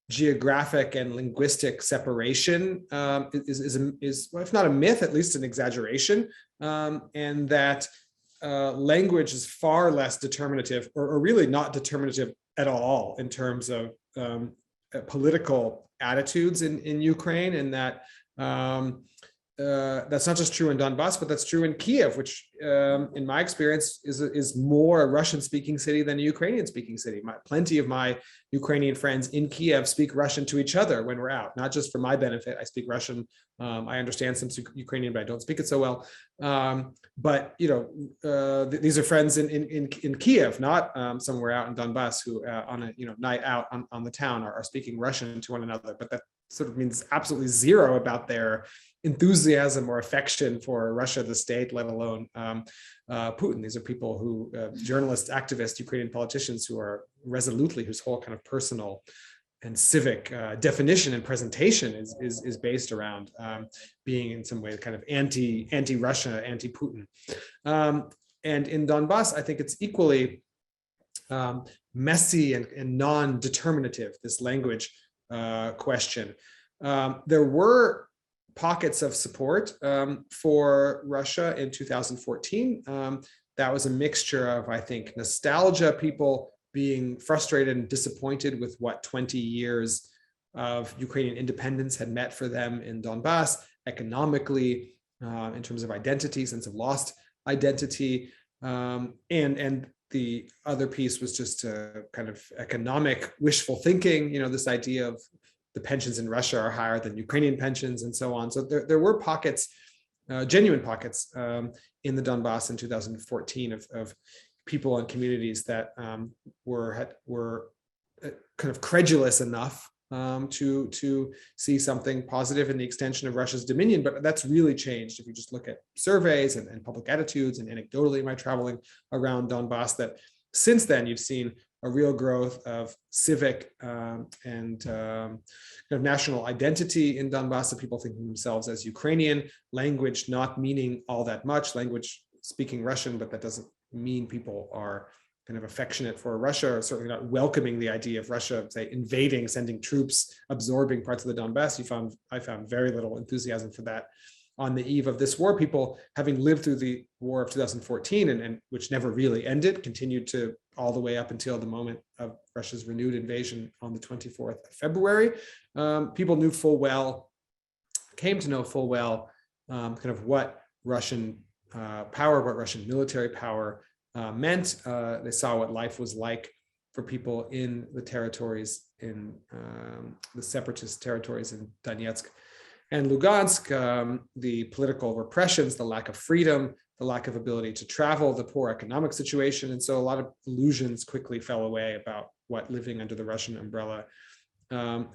geographic and linguistic separation is, well, if not a myth, at least an exaggeration, and that language is far less determinative, or really not determinative at all in terms of political attitudes in Ukraine, and that that's not just true in Donbass, but that's true in Kiev, which in my experience is more a Russian-speaking city than a Ukrainian-speaking city. Plenty of my Ukrainian friends in Kiev speak Russian to each other when we're out, not just for my benefit. I speak Russian. I understand some Ukrainian, but I don't speak it so well. But these are friends in Kiev, not somewhere out in Donbass, who on a night out on the town are speaking Russian to one another. But that sort of means absolutely zero about their enthusiasm or affection for Russia, the state, let alone Putin. These are people who, journalists, activists, Ukrainian politicians who are resolutely, whose whole kind of personal and civic definition and presentation is based around being in some way kind of anti-Russia, anti-Putin. And in Donbass, I think it's equally messy and non-determinative, this language question. There were pockets of support for Russia in 2014. That was a mixture of, I think, nostalgia, people being frustrated and disappointed with what 20 years of Ukrainian independence had meant for them in Donbass, economically, in terms of identity, sense of lost identity. And the other piece was just a kind of economic wishful thinking, this idea of the pensions in Russia are higher than Ukrainian pensions and so on. So there were pockets, genuine pockets in the Donbass in 2014 of people and communities that were kind of credulous enough to see something positive in the extension of Russia's dominion. But that's really changed if you just look at surveys and public attitudes, and anecdotally my traveling around Donbass, that since then you've seen a real growth of civic and kind of national identity in Donbass, of people thinking themselves as Ukrainian, language not meaning all that much, language speaking Russian, but that doesn't mean people are kind of affectionate for Russia, or certainly not welcoming the idea of Russia, say, invading, sending troops, absorbing parts of the Donbass. I found very little enthusiasm for that on the eve of this war. People, having lived through the war of 2014, and which never really ended, continued to all the way up until the moment of Russia's renewed invasion on the 24th of February. People knew full well, came to know full well, kind of what Russian power, what Russian military power meant. They saw what life was like for people in the territories, in the separatist territories in Donetsk and Lugansk, the political repressions, the lack of freedom, the lack of ability to travel, the poor economic situation. And so a lot of illusions quickly fell away about what living under the Russian umbrella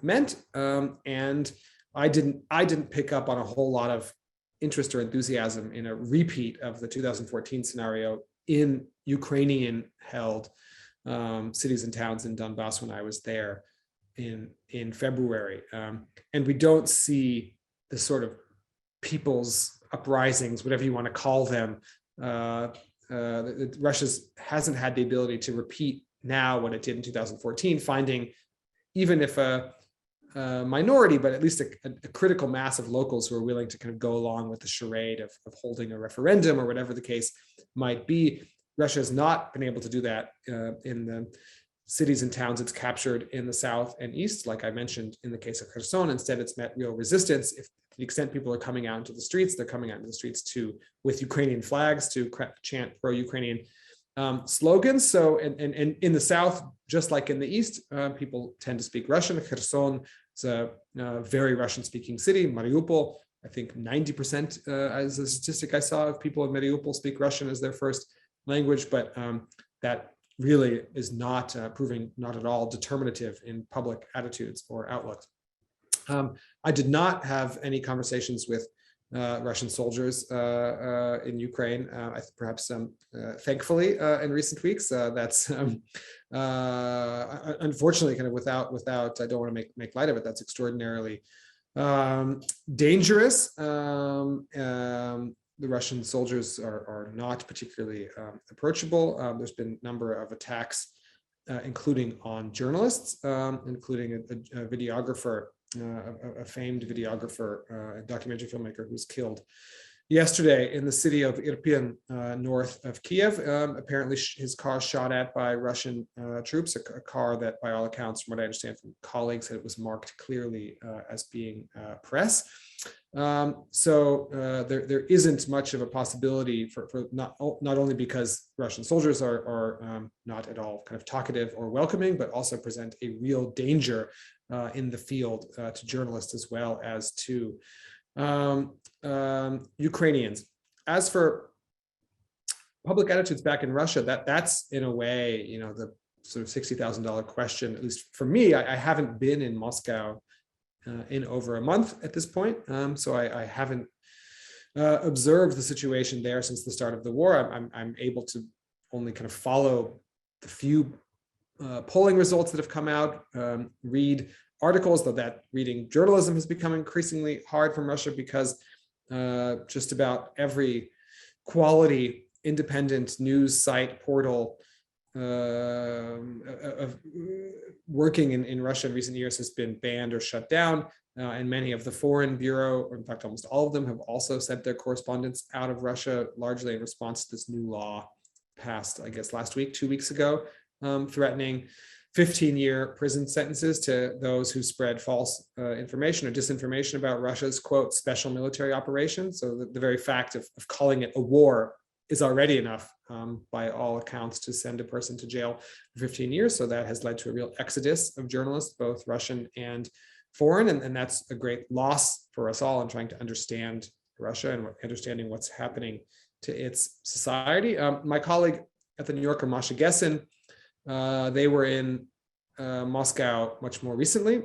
meant. And I didn't pick up on a whole lot of interest or enthusiasm in a repeat of the 2014 scenario in Ukrainian-held cities and towns in Donbass when I was there in February. And we don't see the sort of people's uprisings, whatever you want to call them. Russia hasn't had the ability to repeat now what it did in 2014, finding, even if a minority, but at least a critical mass of locals who are willing to kind of go along with the charade of holding a referendum or whatever the case might be. Russia has not been able to do that in the cities and towns it's captured in the south and east, like I mentioned in the case of Kherson. Instead, it's met real resistance. If to the extent people are coming out into the streets, they're coming out into the streets with Ukrainian flags to chant pro-Ukrainian slogans. So, and in the south, just like in the east, people tend to speak Russian. Kherson is a very Russian-speaking city. Mariupol, I think 90%, as a statistic I saw, of people in Mariupol speak Russian as their first language, but that really is not proving not at all determinative in public attitudes or outlooks. I did not have any conversations with Russian soldiers in Ukraine, perhaps thankfully in recent weeks. That's unfortunately kind of without, I don't want to make light of it, that's extraordinarily dangerous. The Russian soldiers are not particularly approachable. There's been a number of attacks, including on journalists, including a videographer, a famed videographer, a documentary filmmaker who was killed yesterday in the city of Irpin, north of Kiev. Apparently his car shot at by Russian troops, a car that by all accounts, from what I understand from colleagues, that it was marked clearly as being press. So there isn't much of a possibility for not only because Russian soldiers are not at all kind of talkative or welcoming, but also present a real danger in the field to journalists as well as to Ukrainians. As for public attitudes back in Russia, that's in a way, the sort of $60,000 question. At least for me, I haven't been in Moscow in over a month at this point, so I haven't observed the situation there since the start of the war. I'm able to only kind of follow the few polling results that have come out, read articles, though that reading journalism has become increasingly hard from Russia because just about every quality independent news site, portal, working in Russia in recent years has been banned or shut down. And many of the foreign bureau, or in fact, almost all of them, have also sent their correspondents out of Russia, largely in response to this new law passed, I guess, last week, 2 weeks ago, threatening 15-year prison sentences to those who spread false information or disinformation about Russia's, quote, special military operation. So the very fact of calling it a war is already enough, by all accounts, to send a person to jail for 15 years. So that has led to a real exodus of journalists, both Russian and foreign, and that's a great loss for us all in trying to understand Russia and understanding what's happening to its society. My colleague at the New Yorker, Masha Gessen, they were in Moscow much more recently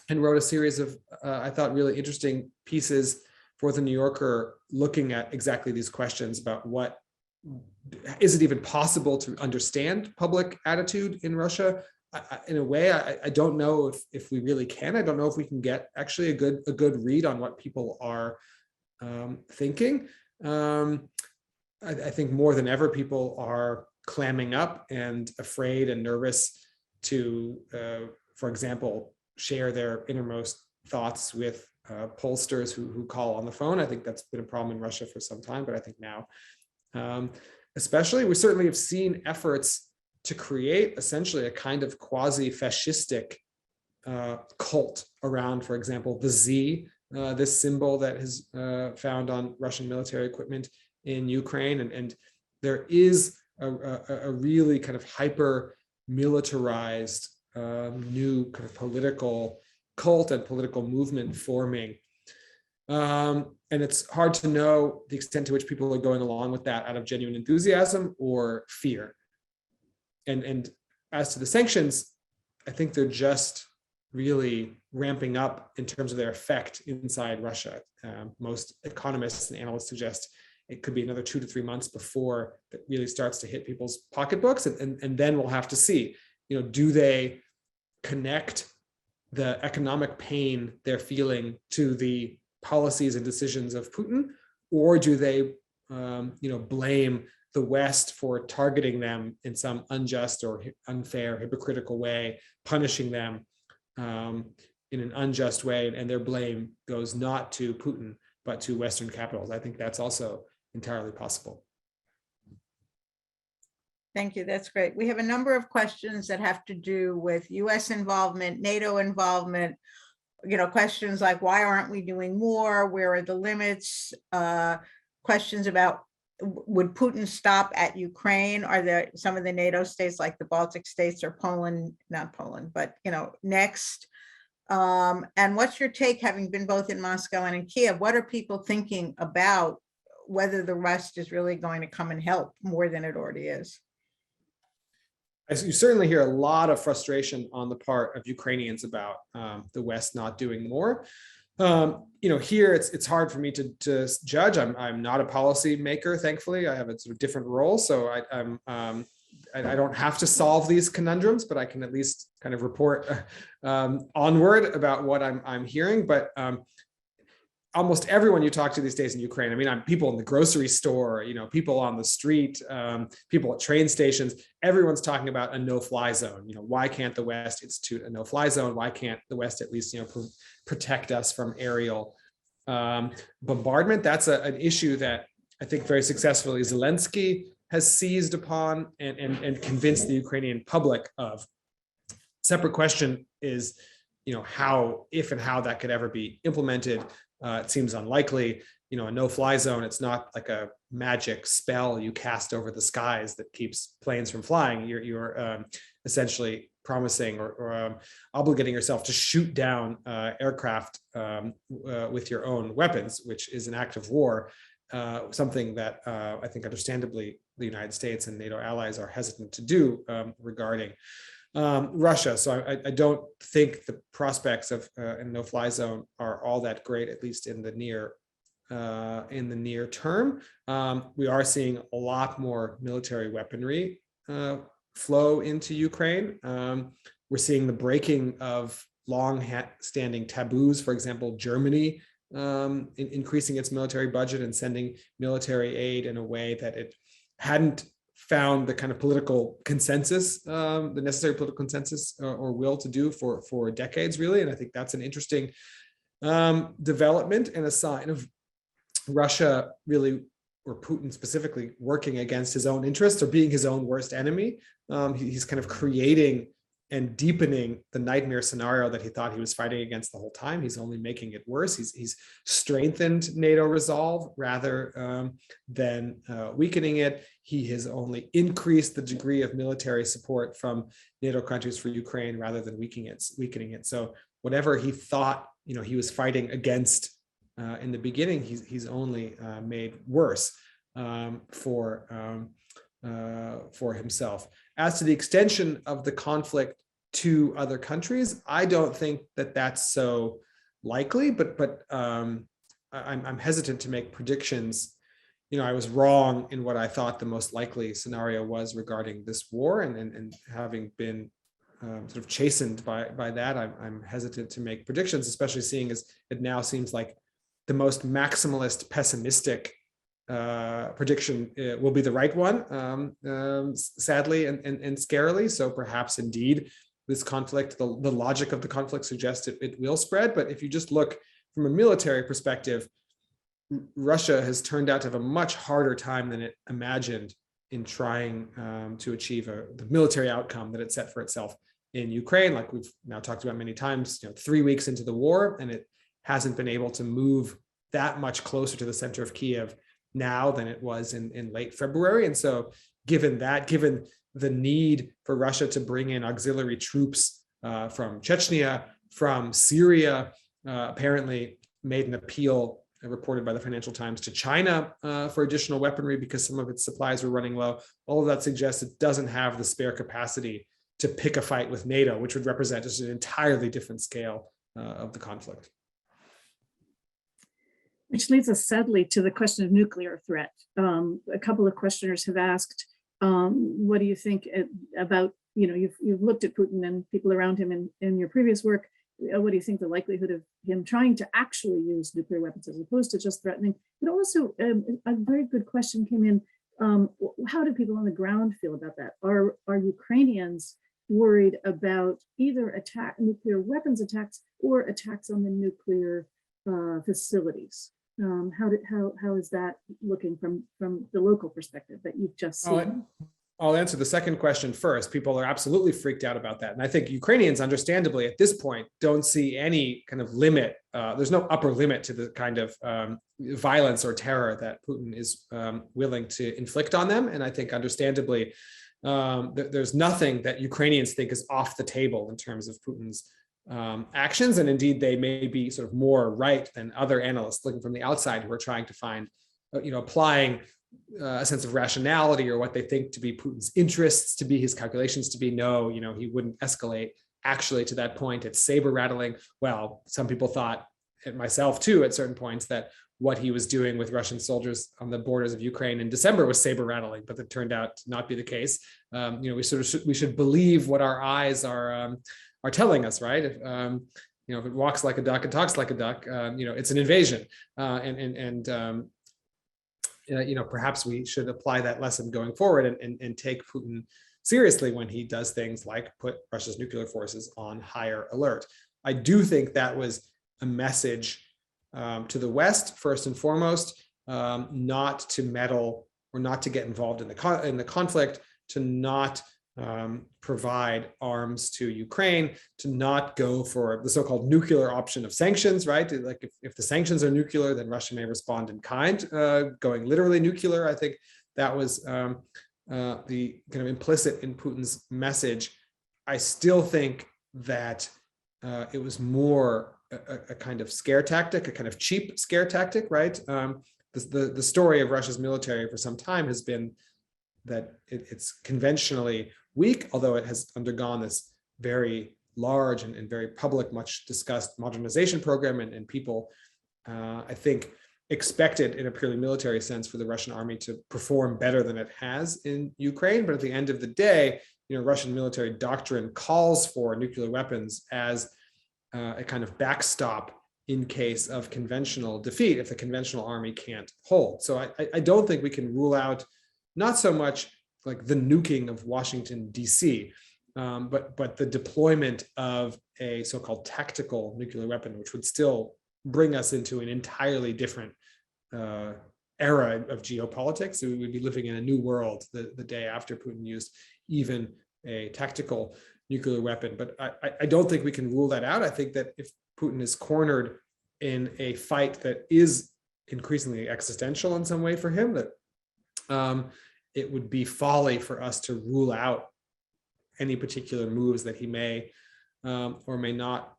and wrote a series of, I thought, really interesting pieces for the New Yorker, looking at exactly these questions about what, is it even possible to understand public attitude in Russia? In a way, I don't know if we really can. I don't know if we can get actually a good read on what people are thinking. I think more than ever, people are clamming up and afraid and nervous to, for example, share their innermost thoughts with pollsters who call on the phone. I think that's been a problem in Russia for some time, but I think now, especially, we certainly have seen efforts to create essentially a kind of quasi-fascistic cult around, for example, the Z, this symbol that is found on Russian military equipment in Ukraine. And there is a really kind of hyper militarized new kind of political cult and political movement forming. And it's hard to know the extent to which people are going along with that out of genuine enthusiasm or fear. And as to the sanctions, I think they're just really ramping up in terms of their effect inside Russia. Most economists and analysts suggest it could be another 2 to 3 months before it really starts to hit people's pocketbooks. And then we'll have to see, do they connect the economic pain they're feeling to the policies and decisions of Putin, or do they, blame the West for targeting them in some unjust or unfair, hypocritical way, punishing them in an unjust way, and their blame goes not to Putin, but to Western capitals. I think that's also entirely possible. Thank you. That's great. We have a number of questions that have to do with US involvement, NATO involvement, questions like, why aren't we doing more? Where are the limits? Questions about, would Putin stop at Ukraine? Are there some of the NATO states like the Baltic states or Poland, not Poland, but next? And what's your take, having been both in Moscow and in Kiev? What are people thinking about whether the West is really going to come and help more than it already is? You certainly hear a lot of frustration on the part of Ukrainians about the West not doing more. Here it's hard for me to judge. I'm not a policy maker, thankfully. I have a sort of different role, so I don't have to solve these conundrums, but I can at least kind of report onward about what I'm hearing. But almost everyone you talk to these days in Ukraine, I'm people in the grocery store, people on the street, people at train stations, everyone's talking about a no-fly zone. Why can't the West institute a no-fly zone? Why can't the West at least, protect us from aerial bombardment? That's an issue that I think very successfully Zelensky has seized upon and convinced the Ukrainian public of. Separate question is, how, if and how that could ever be implemented. It seems unlikely. A no-fly zone, it's not like a magic spell you cast over the skies that keeps planes from flying. You're essentially promising or obligating yourself to shoot down aircraft with your own weapons, which is an act of war, something that I think understandably the United States and NATO allies are hesitant to do regarding Russia. So I don't think the prospects of a no-fly zone are all that great, at least in the near term. We are seeing a lot more military weaponry flow into Ukraine. We're seeing the breaking of long-standing taboos. For example, Germany increasing its military budget and sending military aid in a way that it hadn't found the kind of political consensus, the necessary political consensus or will to do for decades, really. And I think that's an interesting development and a sign of Russia really, or Putin specifically, working against his own interests or being his own worst enemy. He's kind of creating and deepening the nightmare scenario that he thought he was fighting against the whole time. He's only making it worse. He's strengthened NATO Resolve rather than weakening it. He has only increased the degree of military support from NATO countries for Ukraine rather than weakening it. So whatever he thought, he was fighting against in the beginning, he's only made worse for himself. As to the extension of the conflict to other countries, I don't think that that's so likely, but I'm hesitant to make predictions. I was wrong in what I thought the most likely scenario was regarding this war, and having been sort of chastened by that, I'm hesitant to make predictions, especially seeing as it now seems like the most maximalist, pessimistic prediction will be the right one, sadly and scarily. So perhaps indeed this conflict, the logic of the conflict suggests it will spread. But if you just look from a military perspective, Russia has turned out to have a much harder time than it imagined in trying to achieve the military outcome that it set for itself in Ukraine. Like we've now talked about many times, 3 weeks into the war, and it hasn't been able to move that much closer to the center of Kiev now than it was in late February. And so given the need for Russia to bring in auxiliary troops from Chechnya, from Syria, apparently made an appeal reported by the Financial Times to China for additional weaponry because some of its supplies were running low. All of that suggests it doesn't have the spare capacity to pick a fight with NATO, which would represent just an entirely different scale of the conflict. Which leads us sadly to the question of nuclear threat. A couple of questioners have asked, what do you think about, you've looked at Putin and people around him in your previous work. What do you think the likelihood of him trying to actually use nuclear weapons as opposed to just threatening? But also a very good question came in. How do people on the ground feel about that? Are Ukrainians worried about either nuclear weapons attacks or attacks on the nuclear facilities? How is that looking from the local perspective that you've just seen? I'll answer the second question first. People are absolutely freaked out about that. And I think Ukrainians, understandably, at this point, don't see any kind of limit. There's no upper limit to the kind of violence or terror that Putin is willing to inflict on them. And I think, understandably, there's nothing that Ukrainians think is off the table in terms of Putin's actions. And indeed, they may be sort of more right than other analysts looking from the outside who are trying to find, applying a sense of rationality or what they think to be Putin's interests, to be his calculations, to be no, he wouldn't escalate actually to that point. It's saber rattling. Well, some people thought, and myself too, at certain points, that what he was doing with Russian soldiers on the borders of Ukraine in December was saber rattling, but that turned out to not be the case. We should believe what our eyes are telling us, right? If it walks like a duck and talks like a duck, it's an invasion, perhaps we should apply that lesson going forward and take Putin seriously when he does things like put Russia's nuclear forces on higher alert. I do think that was a message to the West, first and foremost, not to meddle or not to get involved in the conflict, to not provide arms to Ukraine, to not go for the so-called nuclear option of sanctions, right? Like if the sanctions are nuclear, then Russia may respond in kind, going literally nuclear. I think that was the kind of implicit in Putin's message. I still think that it was more a kind of scare tactic, a kind of cheap scare tactic, right? The story of Russia's military for some time has been that it's conventionally weak, although it has undergone this very large and very public, much discussed modernization program, and people, I think, expected in a purely military sense for the Russian army to perform better than it has in Ukraine. But at the end of the day, Russian military doctrine calls for nuclear weapons as a kind of backstop in case of conventional defeat, if the conventional army can't hold. So I don't think we can rule out not so much like the nuking of Washington, D.C., but the deployment of a so-called tactical nuclear weapon, which would still bring us into an entirely different era of geopolitics. So we would be living in a new world the day after Putin used even a tactical nuclear weapon. But I don't think we can rule that out. I think that if Putin is cornered in a fight that is increasingly existential in some way for him, that it would be folly for us to rule out any particular moves that he may or may not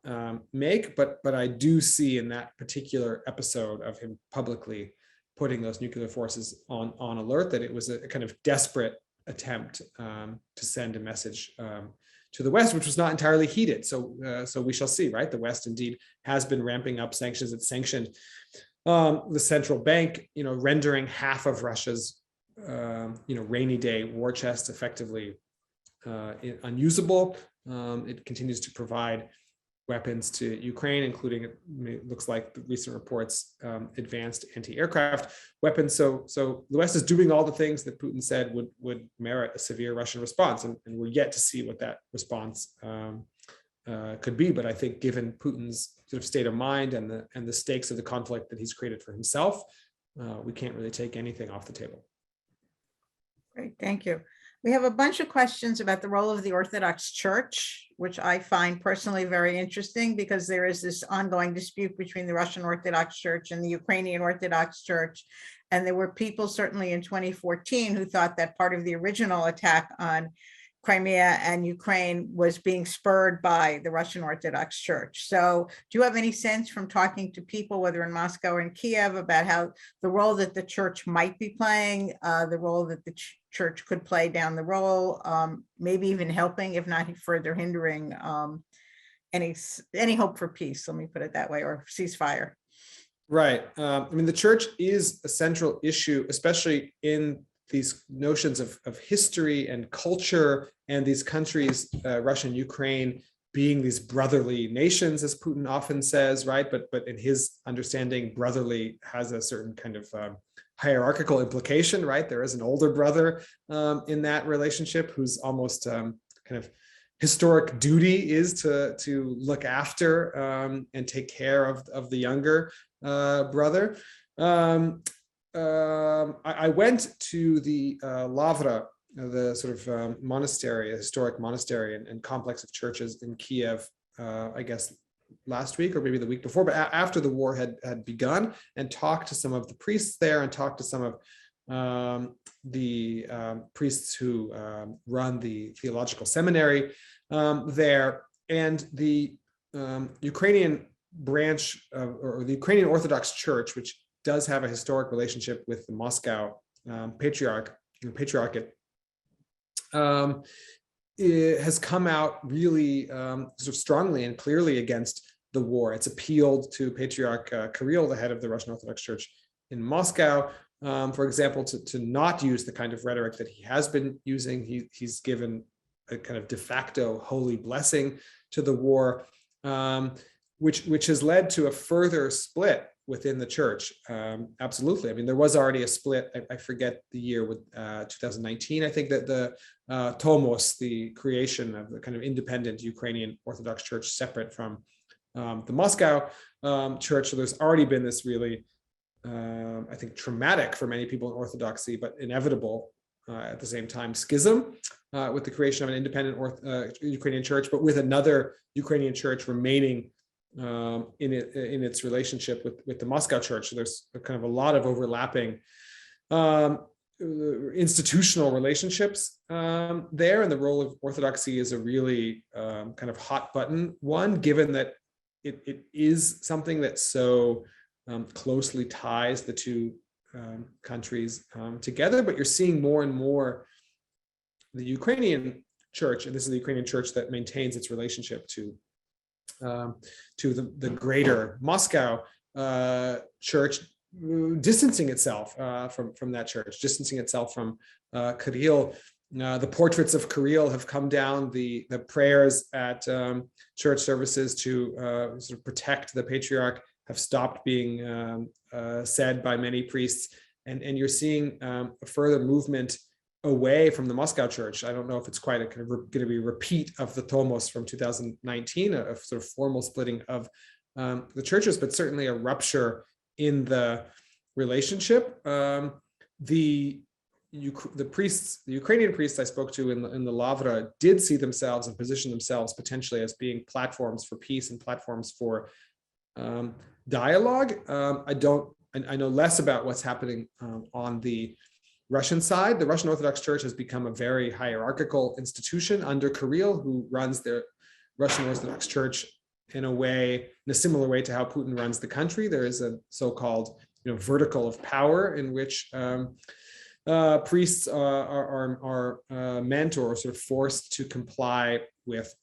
make. But I do see in that particular episode of him publicly putting those nuclear forces on alert that it was a kind of desperate attempt to send a message to the West, which was not entirely heeded. So we shall see, right? The West indeed has been ramping up sanctions. It sanctioned the central bank, rendering half of Russia's, rainy day war chest effectively unusable. It continues to provide weapons to Ukraine, including, it looks like the recent reports, advanced anti-aircraft weapons. So the West is doing all the things that Putin said would merit a severe Russian response, and we're yet to see what that response could be. But I think, given Putin's sort of state of mind and the stakes of the conflict that he's created for himself, we can't really take anything off the table. Great, thank you. We have a bunch of questions about the role of the Orthodox Church, which I find personally very interesting, because there is this ongoing dispute between the Russian Orthodox Church and the Ukrainian Orthodox Church. And there were people certainly in 2014 who thought that part of the original attack on Crimea and Ukraine was being spurred by the Russian Orthodox Church. So do you have any sense from talking to people, whether in Moscow or in Kiev, about how the role that the church might be playing, the role that the church could play down the road, maybe even helping, if not further hindering, any hope for peace, let me put it that way, or ceasefire? Right. The church is a central issue, especially in these notions of history and culture, and these countries, Russia and Ukraine, being these brotherly nations, as Putin often says, right? But in his understanding, brotherly has a certain kind of hierarchical implication, right? There is an older brother in that relationship whose almost kind of historic duty is to look after and take care of the younger brother. I went to the Lavra, the sort of monastery, a historic monastery and complex of churches in Kiev, I guess last week or maybe the week before, but after the war had begun, and talked to some of the priests there, and talked to some of the priests who run the theological seminary there. And the Ukrainian branch or the Ukrainian Orthodox Church, which does have a historic relationship with the Moscow patriarchate, it has come out really sort of strongly and clearly against the war. It's appealed to Patriarch Kirill, the head of the Russian Orthodox Church in Moscow, for example, to not use the kind of rhetoric that he has been using. He's given a kind of de facto holy blessing to the war, which has led to a further split within the church. Absolutely. There was already a split. I forget the year, with 2019. I think that the Tomos, the creation of the kind of independent Ukrainian Orthodox Church, separate from the Moscow church. So there's already been this really, I think, traumatic for many people in Orthodoxy, but inevitable at the same time, schism with the creation of an independent Ukrainian church, but with another Ukrainian church remaining in its relationship with the Moscow church. So there's kind of a lot of overlapping institutional relationships there, and the role of Orthodoxy is a really kind of hot button one, given that it is something that so closely ties the two countries together. But you're seeing more and more the Ukrainian church, and this is the Ukrainian church that maintains its relationship to the greater Moscow church, distancing itself from that church, distancing itself from Kirill. The portraits of Kirill have come down. The prayers at church services to sort of protect the patriarch have stopped being said by many priests, and you're seeing a further movement away from the Moscow Church. I don't know if it's quite a kind of going to be a repeat of the Tomos from 2019, a sort of formal splitting of the churches, but certainly a rupture in the relationship. The Ukrainian priests I spoke to in the Lavra did see themselves and position themselves potentially as being platforms for peace and platforms for dialogue. I know less about what's happening on the Russian side. The Russian Orthodox Church has become a very hierarchical institution under Kirill, who runs the Russian Orthodox Church in a similar way to how Putin runs the country. There is a so-called vertical of power in which priests are meant or sort of forced to comply with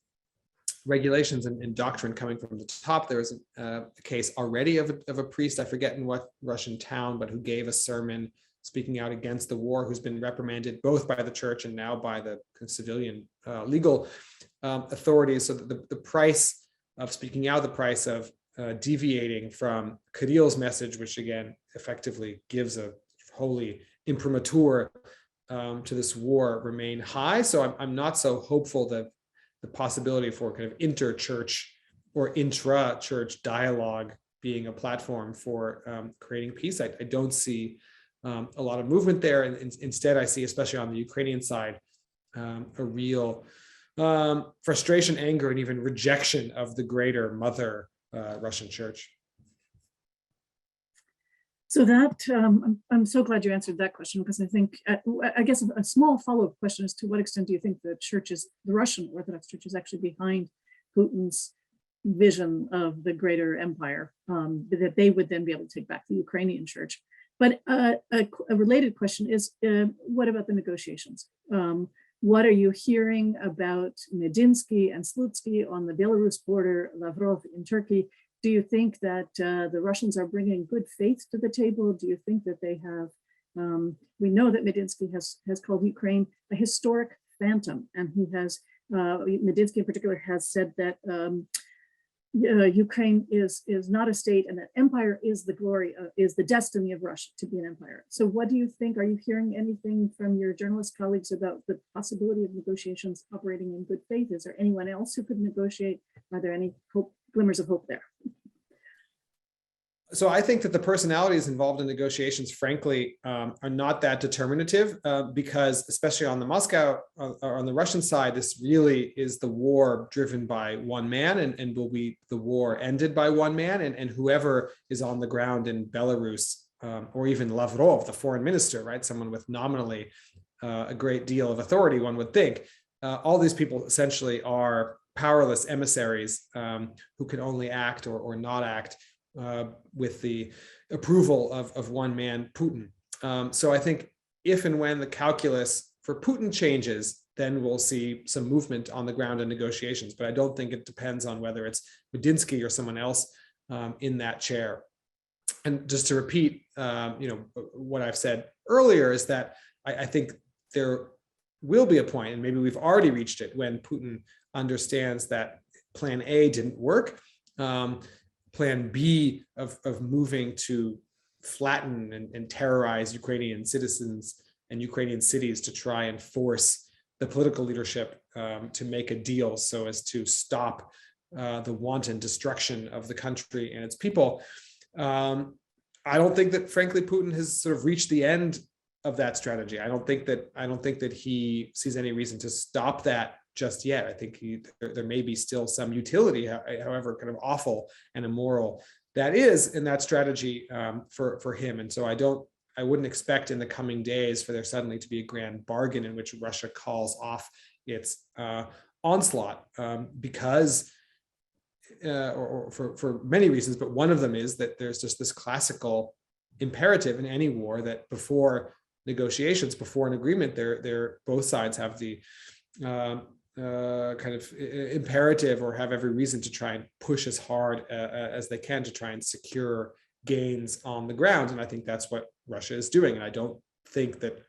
regulations and doctrine coming from the top. There was a case already of a priest, I forget in what Russian town, but who gave a sermon speaking out against the war, who's been reprimanded both by the church and now by the civilian legal authorities. So the price of speaking out, the price of deviating from Kirill's message, which again effectively gives a holy imprimatur to this war, remain high. So I'm not so hopeful that the possibility for kind of inter-church or intra-church dialogue being a platform for creating peace. I don't see a lot of movement there. And instead, I see, especially on the Ukrainian side, a real frustration, anger, and even rejection of the greater mother Russian church. So that, I'm so glad you answered that question, because I think, I guess a small follow-up question is, to what extent do you think the Russian Orthodox Church is actually behind Putin's vision of the greater empire, that they would then be able to take back the Ukrainian church? But a related question is, what about the negotiations? What are you hearing about Medinsky and Slutsky on the Belarus border, Lavrov in Turkey? Do you think that the Russians are bringing good faith to the table? Do you think that they have, we know that Medinsky has called Ukraine a historic phantom, and he has, Medinsky in particular has said that Ukraine is not a state, and that empire is the glory, is the destiny of Russia to be an empire. So what do you think? Are you hearing anything from your journalist colleagues about the possibility of negotiations operating in good faith? Is there anyone else who could negotiate? Are there any glimmers of hope there? So I think that the personalities involved in negotiations, frankly, are not that determinative, because especially on the on the Russian side, this really is the war driven by one man, and will be the war ended by one man, and whoever is on the ground in Belarus, or even Lavrov, the foreign minister, right, someone with nominally a great deal of authority, one would think. All these people essentially are powerless emissaries who can only act or not act with the approval of one man, Putin. So I think if and when the calculus for Putin changes, then we'll see some movement on the ground in negotiations. But I don't think it depends on whether it's Medinsky or someone else in that chair. And just to repeat, what I've said earlier is that I think there will be a point, and maybe we've already reached it, when Putin understands that Plan A didn't work. Plan B of moving to flatten and terrorize Ukrainian citizens and Ukrainian cities to try and force the political leadership to make a deal so as to stop the wanton destruction of the country and its people. I don't think that, frankly, Putin has sort of reached the end of that strategy. I don't think that he sees any reason to stop that just yet. I think there may be still some utility, however kind of awful and immoral that is, in that strategy for him. And so I wouldn't expect in the coming days for there suddenly to be a grand bargain in which Russia calls off its onslaught, because or for many reasons, but one of them is that there's just this classical imperative in any war that before negotiations, before an agreement, both sides have the kind of imperative, or have every reason to try and push as hard as they can to try and secure gains on the ground. And I think that's what Russia is doing. And I don't think that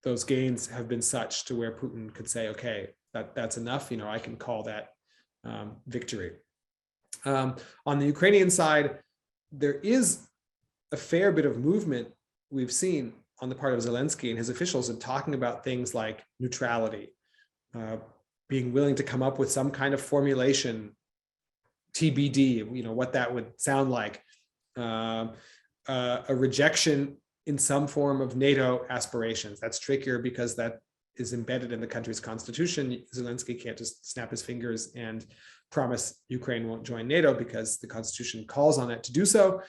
those gains have been such to where Putin could say, okay, that's enough. I can call that victory. On the Ukrainian side, there is a fair bit of movement we've seen on the part of Zelensky and his officials in talking about things like neutrality, being willing to come up with some kind of formulation, TBD, what that would sound like, a rejection in some form of NATO aspirations. That's trickier because that is embedded in the country's constitution. Zelensky can't just snap his fingers and promise Ukraine won't join NATO because the constitution calls on it to do so.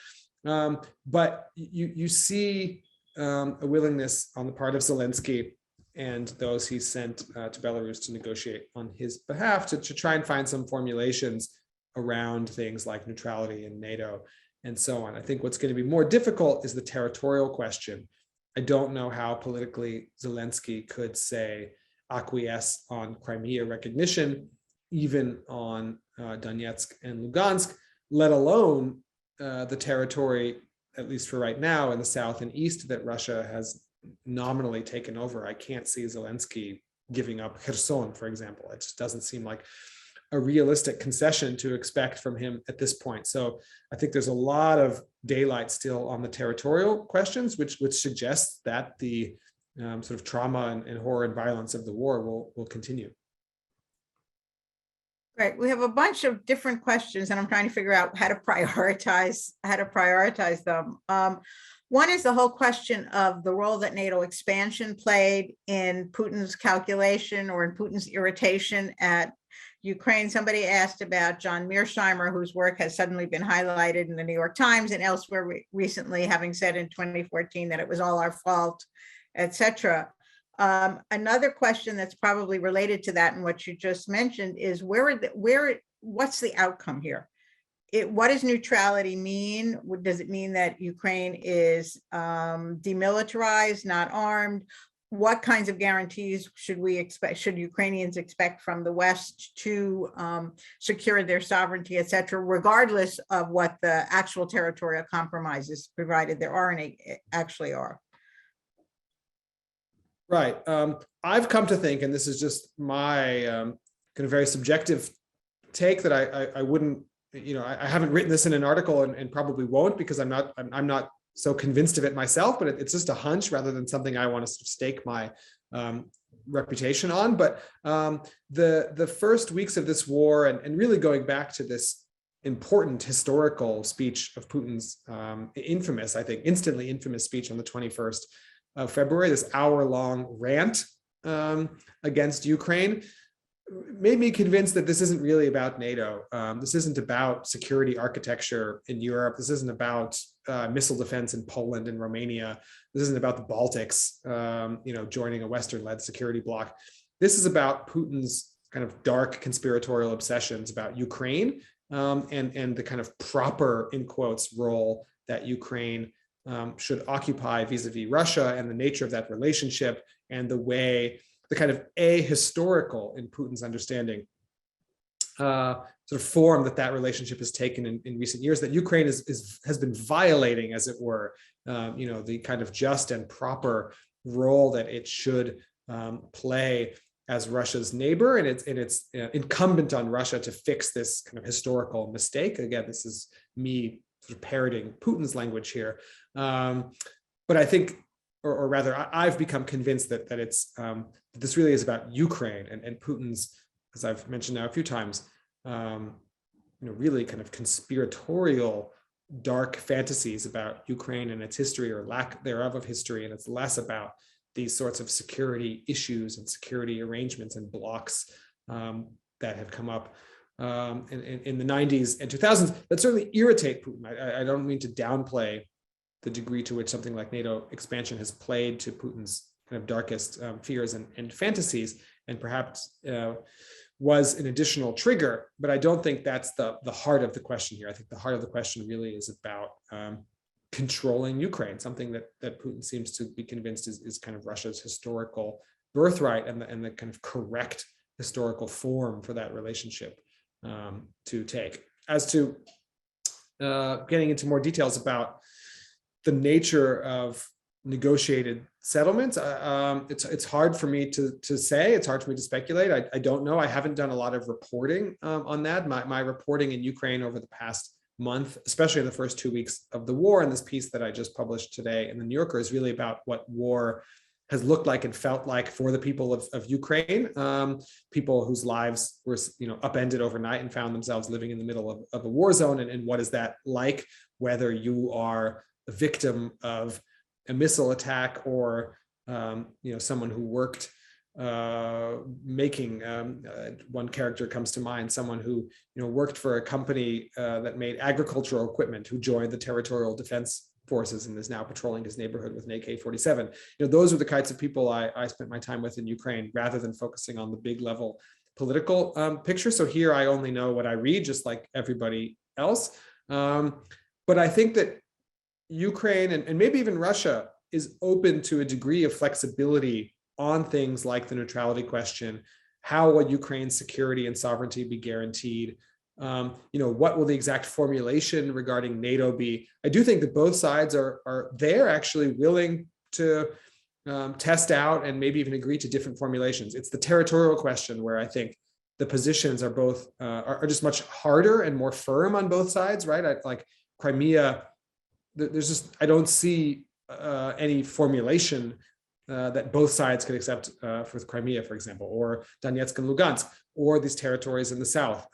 But you see a willingness on the part of Zelensky and those he sent to Belarus to negotiate on his behalf to try and find some formulations around things like neutrality in NATO and so on. I think what's going to be more difficult is the territorial question. I don't know how politically Zelensky could say acquiesce on Crimea recognition, even on Donetsk and Lugansk, let alone the territory, at least for right now, in the south and east that Russia has nominally taken over. I can't see Zelensky giving up Kherson, for example. It just doesn't seem like a realistic concession to expect from him at this point. So I think there's a lot of daylight still on the territorial questions, which suggests that the sort of trauma and horror and violence of the war will continue. Right. We have a bunch of different questions, and I'm trying to figure out how to prioritize them. One is the whole question of the role that NATO expansion played in Putin's calculation or in Putin's irritation at Ukraine. Somebody asked about John Mearsheimer, whose work has suddenly been highlighted in the New York Times and elsewhere recently, having said in 2014 that it was all our fault, etc. Another question that's probably related to that and what you just mentioned is what's the outcome here? What does neutrality mean? Does it mean that Ukraine is demilitarized, not armed? What kinds of guarantees should Ukrainians expect from the West to secure their sovereignty, et cetera, regardless of what the actual territorial compromises, provided there are any, actually are? Right. I've come to think, and this is just my kind of very subjective take, that I wouldn't, I haven't written this in an article and probably won't, because I'm not so convinced of it myself, but it's just a hunch rather than something I want to stake my reputation on. But the first weeks of this war, and really going back to this important historical speech of Putin's infamous, I think, instantly infamous speech on the 21st of February, this hour-long rant against Ukraine, made me convinced that this isn't really about NATO. This isn't about security architecture in Europe. This isn't about missile defense in Poland and Romania. This isn't about the Baltics, joining a Western-led security bloc. This is about Putin's kind of dark conspiratorial obsessions about Ukraine and the kind of proper, in quotes, role that Ukraine should occupy vis-a-vis Russia, and the nature of that relationship, and the kind of ahistorical, in Putin's understanding, sort of form that relationship has taken in recent years, that Ukraine has been violating, as it were, the kind of just and proper role that it should play as Russia's neighbor, and it's incumbent on Russia to fix this kind of historical mistake. Again, this is me sort of parroting Putin's language here, but I think, or rather, I've become convinced that it's this really is about Ukraine and Putin's, as I've mentioned now a few times, really kind of conspiratorial, dark fantasies about Ukraine and its history, or lack thereof of history, and it's less about these sorts of security issues and security arrangements and blocks that have come up in the 90s and 2000s that certainly irritate Putin. I don't mean to downplay the degree to which something like NATO expansion has played to Putin's kind of darkest fears and fantasies, and perhaps was an additional trigger, but I don't think that's the heart of the question here. I think the heart of the question really is about controlling Ukraine, something that Putin seems to be convinced is kind of Russia's historical birthright, and the kind of correct historical form for that relationship to take. As to getting into more details about the nature of negotiated settlements, it's hard for me to say. It's hard for me to speculate. I don't know. I haven't done a lot of reporting on that. My reporting in Ukraine over the past month, especially in the first 2 weeks of the war. And this piece that I just published today in the New Yorker is really about what war has looked like and felt like for the people of Ukraine, people whose lives were upended overnight and found themselves living in the middle of a war zone. And what is that like, whether you are a victim of a missile attack or someone who worked making one character comes to mind, someone who worked for a company that made agricultural equipment, who joined the territorial defense forces and is now patrolling his neighborhood with an AK-47. Those are the kinds of people I spent my time with in Ukraine, rather than focusing on the big level political picture. So here I only know what I read, just like everybody else. But I think that Ukraine and maybe even Russia is open to a degree of flexibility on things like the neutrality question. How will Ukraine's security and sovereignty be guaranteed? What will the exact formulation regarding NATO be? I do think that both sides are there actually willing to test out and maybe even agree to different formulations. It's the territorial question where I think the positions are both are just much harder and more firm on both sides, right? Like Crimea, I don't see any formulation that both sides could accept for Crimea, for example, or Donetsk and Lugansk, or these territories in the south.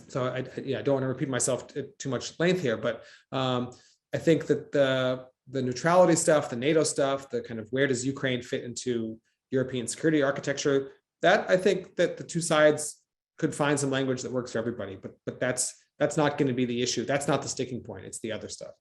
So I don't want to repeat myself at too much length here, but I think that the neutrality stuff, the NATO stuff, the kind of where does Ukraine fit into European security architecture, that I think that the two sides could find some language that works for everybody, but that's not going to be the issue. That's not the sticking point. It's the other stuff.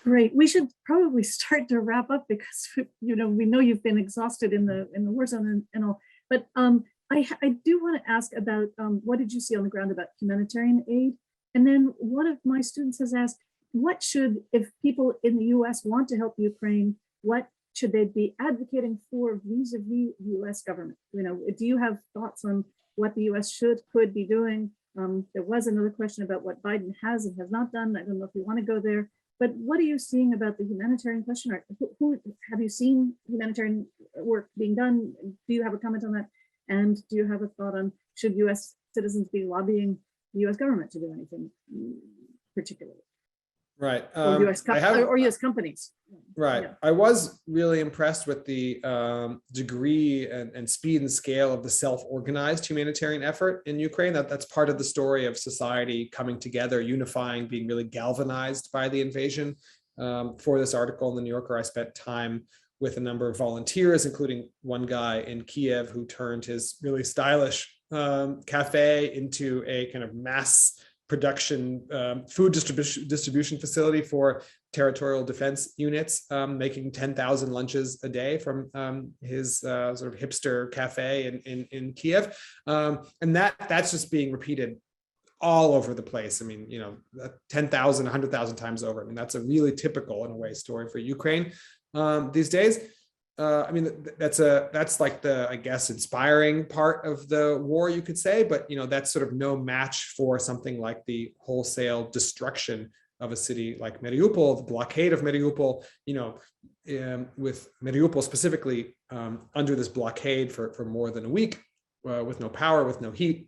Great. We should probably start to wrap up because we know you've been exhausted in the war zone and all. But I do want to ask about what did you see on the ground about humanitarian aid? And then one of my students has asked, if people in the U.S. want to help Ukraine, what should they be advocating for vis-a-vis the U.S. government? Do you have thoughts on what the U.S. could be doing? There was another question about what Biden has and has not done. I don't know if you want to go there. But what are you seeing about the humanitarian question? Who have you seen humanitarian work being done? Do you have a comment on that? And do you have a thought on should U.S. citizens be lobbying the U.S. government to do anything particularly? Right. Or U.S. companies. Right. Yeah. I was really impressed with the degree and speed and scale of the self-organized humanitarian effort in Ukraine. That's part of the story of society coming together, unifying, being really galvanized by the invasion. For this article in the New Yorker, I spent time with a number of volunteers, including one guy in Kiev who turned his really stylish cafe into a kind of mass production food distribution facility for territorial defense units, making 10,000 lunches a day from his sort of hipster cafe in Kiev. And that's just being repeated all over the place. I mean, 10,000, 100,000 times over. I mean, that's a really typical, in a way, story for Ukraine these days. That's like the, I guess, inspiring part of the war, you could say, but that's sort of no match for something like the wholesale destruction of a city like Mariupol, the blockade of Mariupol, with Mariupol specifically under this blockade for more than a week, with no power, with no heat,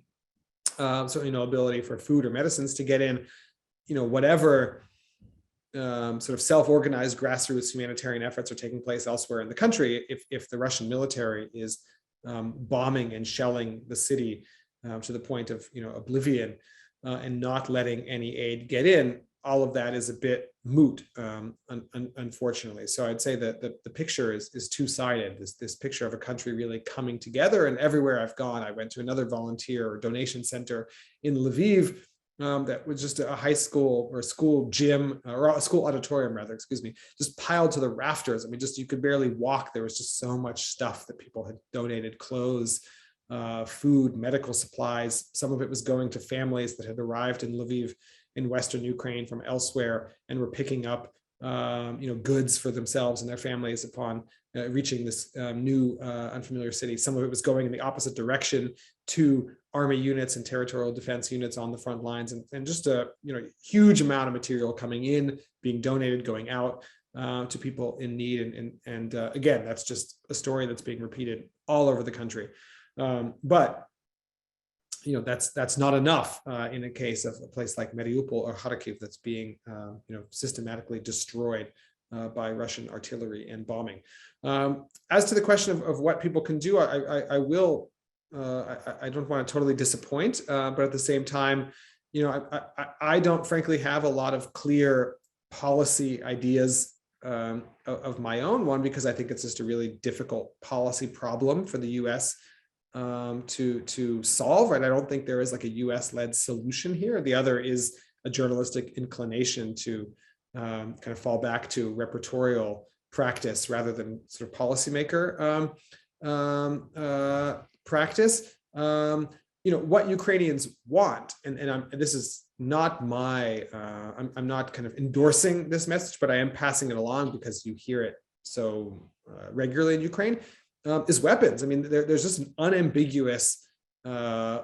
certainly no ability for food or medicines to get in, whatever sort of self-organized grassroots humanitarian efforts are taking place elsewhere in the country. If the Russian military is bombing and shelling the city to the point of oblivion and not letting any aid get in, all of that is a bit moot, unfortunately. So I'd say that the picture is two-sided. This picture of a country really coming together, and everywhere I've gone, I went to another volunteer or donation center in Lviv. That was just a high school or a school gym or a school auditorium, rather, just piled to the rafters. I mean, you could barely walk. There was just so much stuff that people had donated: clothes, food, medical supplies. Some of it was going to families that had arrived in Lviv in Western Ukraine from elsewhere and were picking up, goods for themselves and their families upon reaching this new unfamiliar city. Some of it was going in the opposite direction to army units and territorial defense units on the front lines, and just a huge amount of material coming in, being donated, going out to people in need. And again, that's just a story that's being repeated all over the country. But that's not enough in a case of a place like Mariupol or Kharkiv that's being systematically destroyed by Russian artillery and bombing. As to the question of what people can do, I will. I don't want to totally disappoint, but at the same time, I don't frankly have a lot of clear policy ideas of my own. One, because I think it's just a really difficult policy problem for the U.S. To solve, and I don't think there is like a U.S.-led solution here. The other is a journalistic inclination to kind of fall back to repertorial practice rather than sort of policymaker practice. What Ukrainians want, and this is not my, I'm not kind of endorsing this message, but I am passing it along because you hear it so regularly in Ukraine. Is weapons. I mean, there's just an unambiguous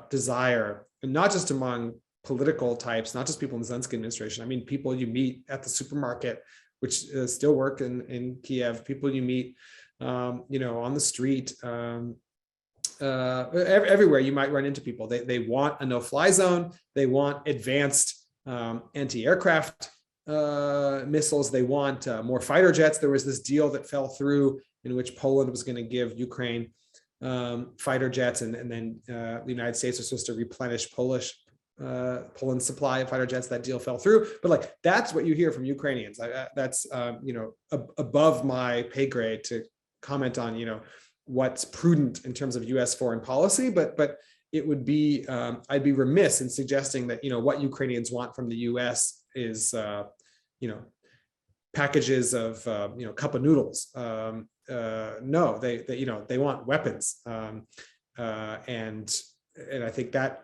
desire, and not just among political types, not just people in the Zelensky administration. I mean, people you meet at the supermarket, which still work in Kiev, people you meet, on the street, everywhere you might run into people. They want a no-fly zone. They want advanced anti-aircraft missiles. They want more fighter jets. There was this deal that fell through in which Poland was going to give Ukraine fighter jets, and then the United States was supposed to replenish Poland's supply of fighter jets. That deal fell through, but like that's what you hear from Ukrainians. That's above my pay grade to comment on what's prudent in terms of U.S. foreign policy, but it would be I'd be remiss in suggesting that what Ukrainians want from the U.S. is packages of cup of noodles. No, they want weapons, and I think that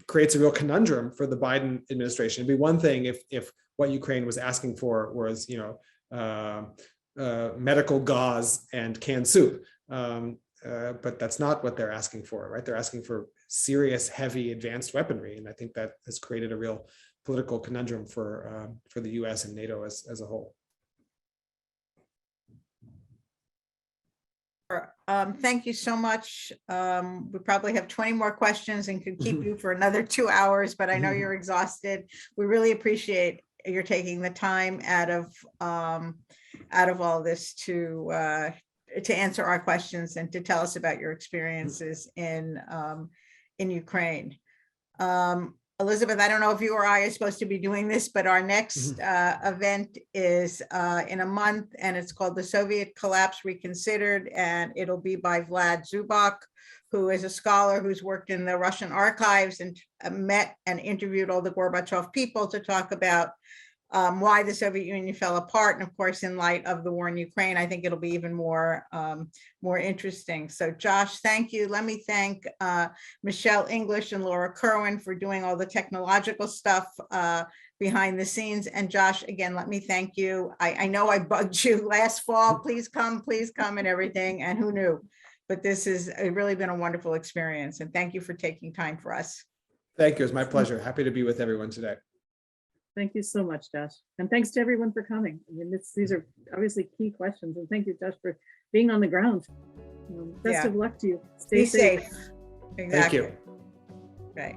creates a real conundrum for the Biden administration. It'd be one thing if what Ukraine was asking for was medical gauze and canned soup, but that's not what they're asking for, right? They're asking for serious, heavy, advanced weaponry, and I think that has created a real political conundrum for the U.S. and NATO as a whole. Thank you so much. We probably have 20 more questions and could keep you for another 2 hours, but I know you're exhausted. We really appreciate your taking the time out of all this to answer our questions and to tell us about your experiences in Ukraine. Elizabeth, I don't know if you or I are supposed to be doing this, but our next event is in a month, and it's called The Soviet Collapse Reconsidered, and it'll be by Vlad Zubak, who is a scholar who's worked in the Russian archives and met and interviewed all the Gorbachev people to talk about why the Soviet Union fell apart. And of course, in light of the war in Ukraine, I think it'll be even more interesting. So Josh, thank you. Let me thank Michelle English and Laura Kerwin for doing all the technological stuff behind the scenes. And Josh, again, let me thank you. I know I bugged you last fall, please come and everything. And who knew? But this has really been a wonderful experience. And thank you for taking time for us. Thank you. It's my pleasure. Happy to be with everyone today. Thank you so much, Josh. And thanks to everyone for coming. I mean, these are obviously key questions. And thank you, Josh, for being on the ground. Best of luck to you. Stay safe. Exactly. Thank you. Right.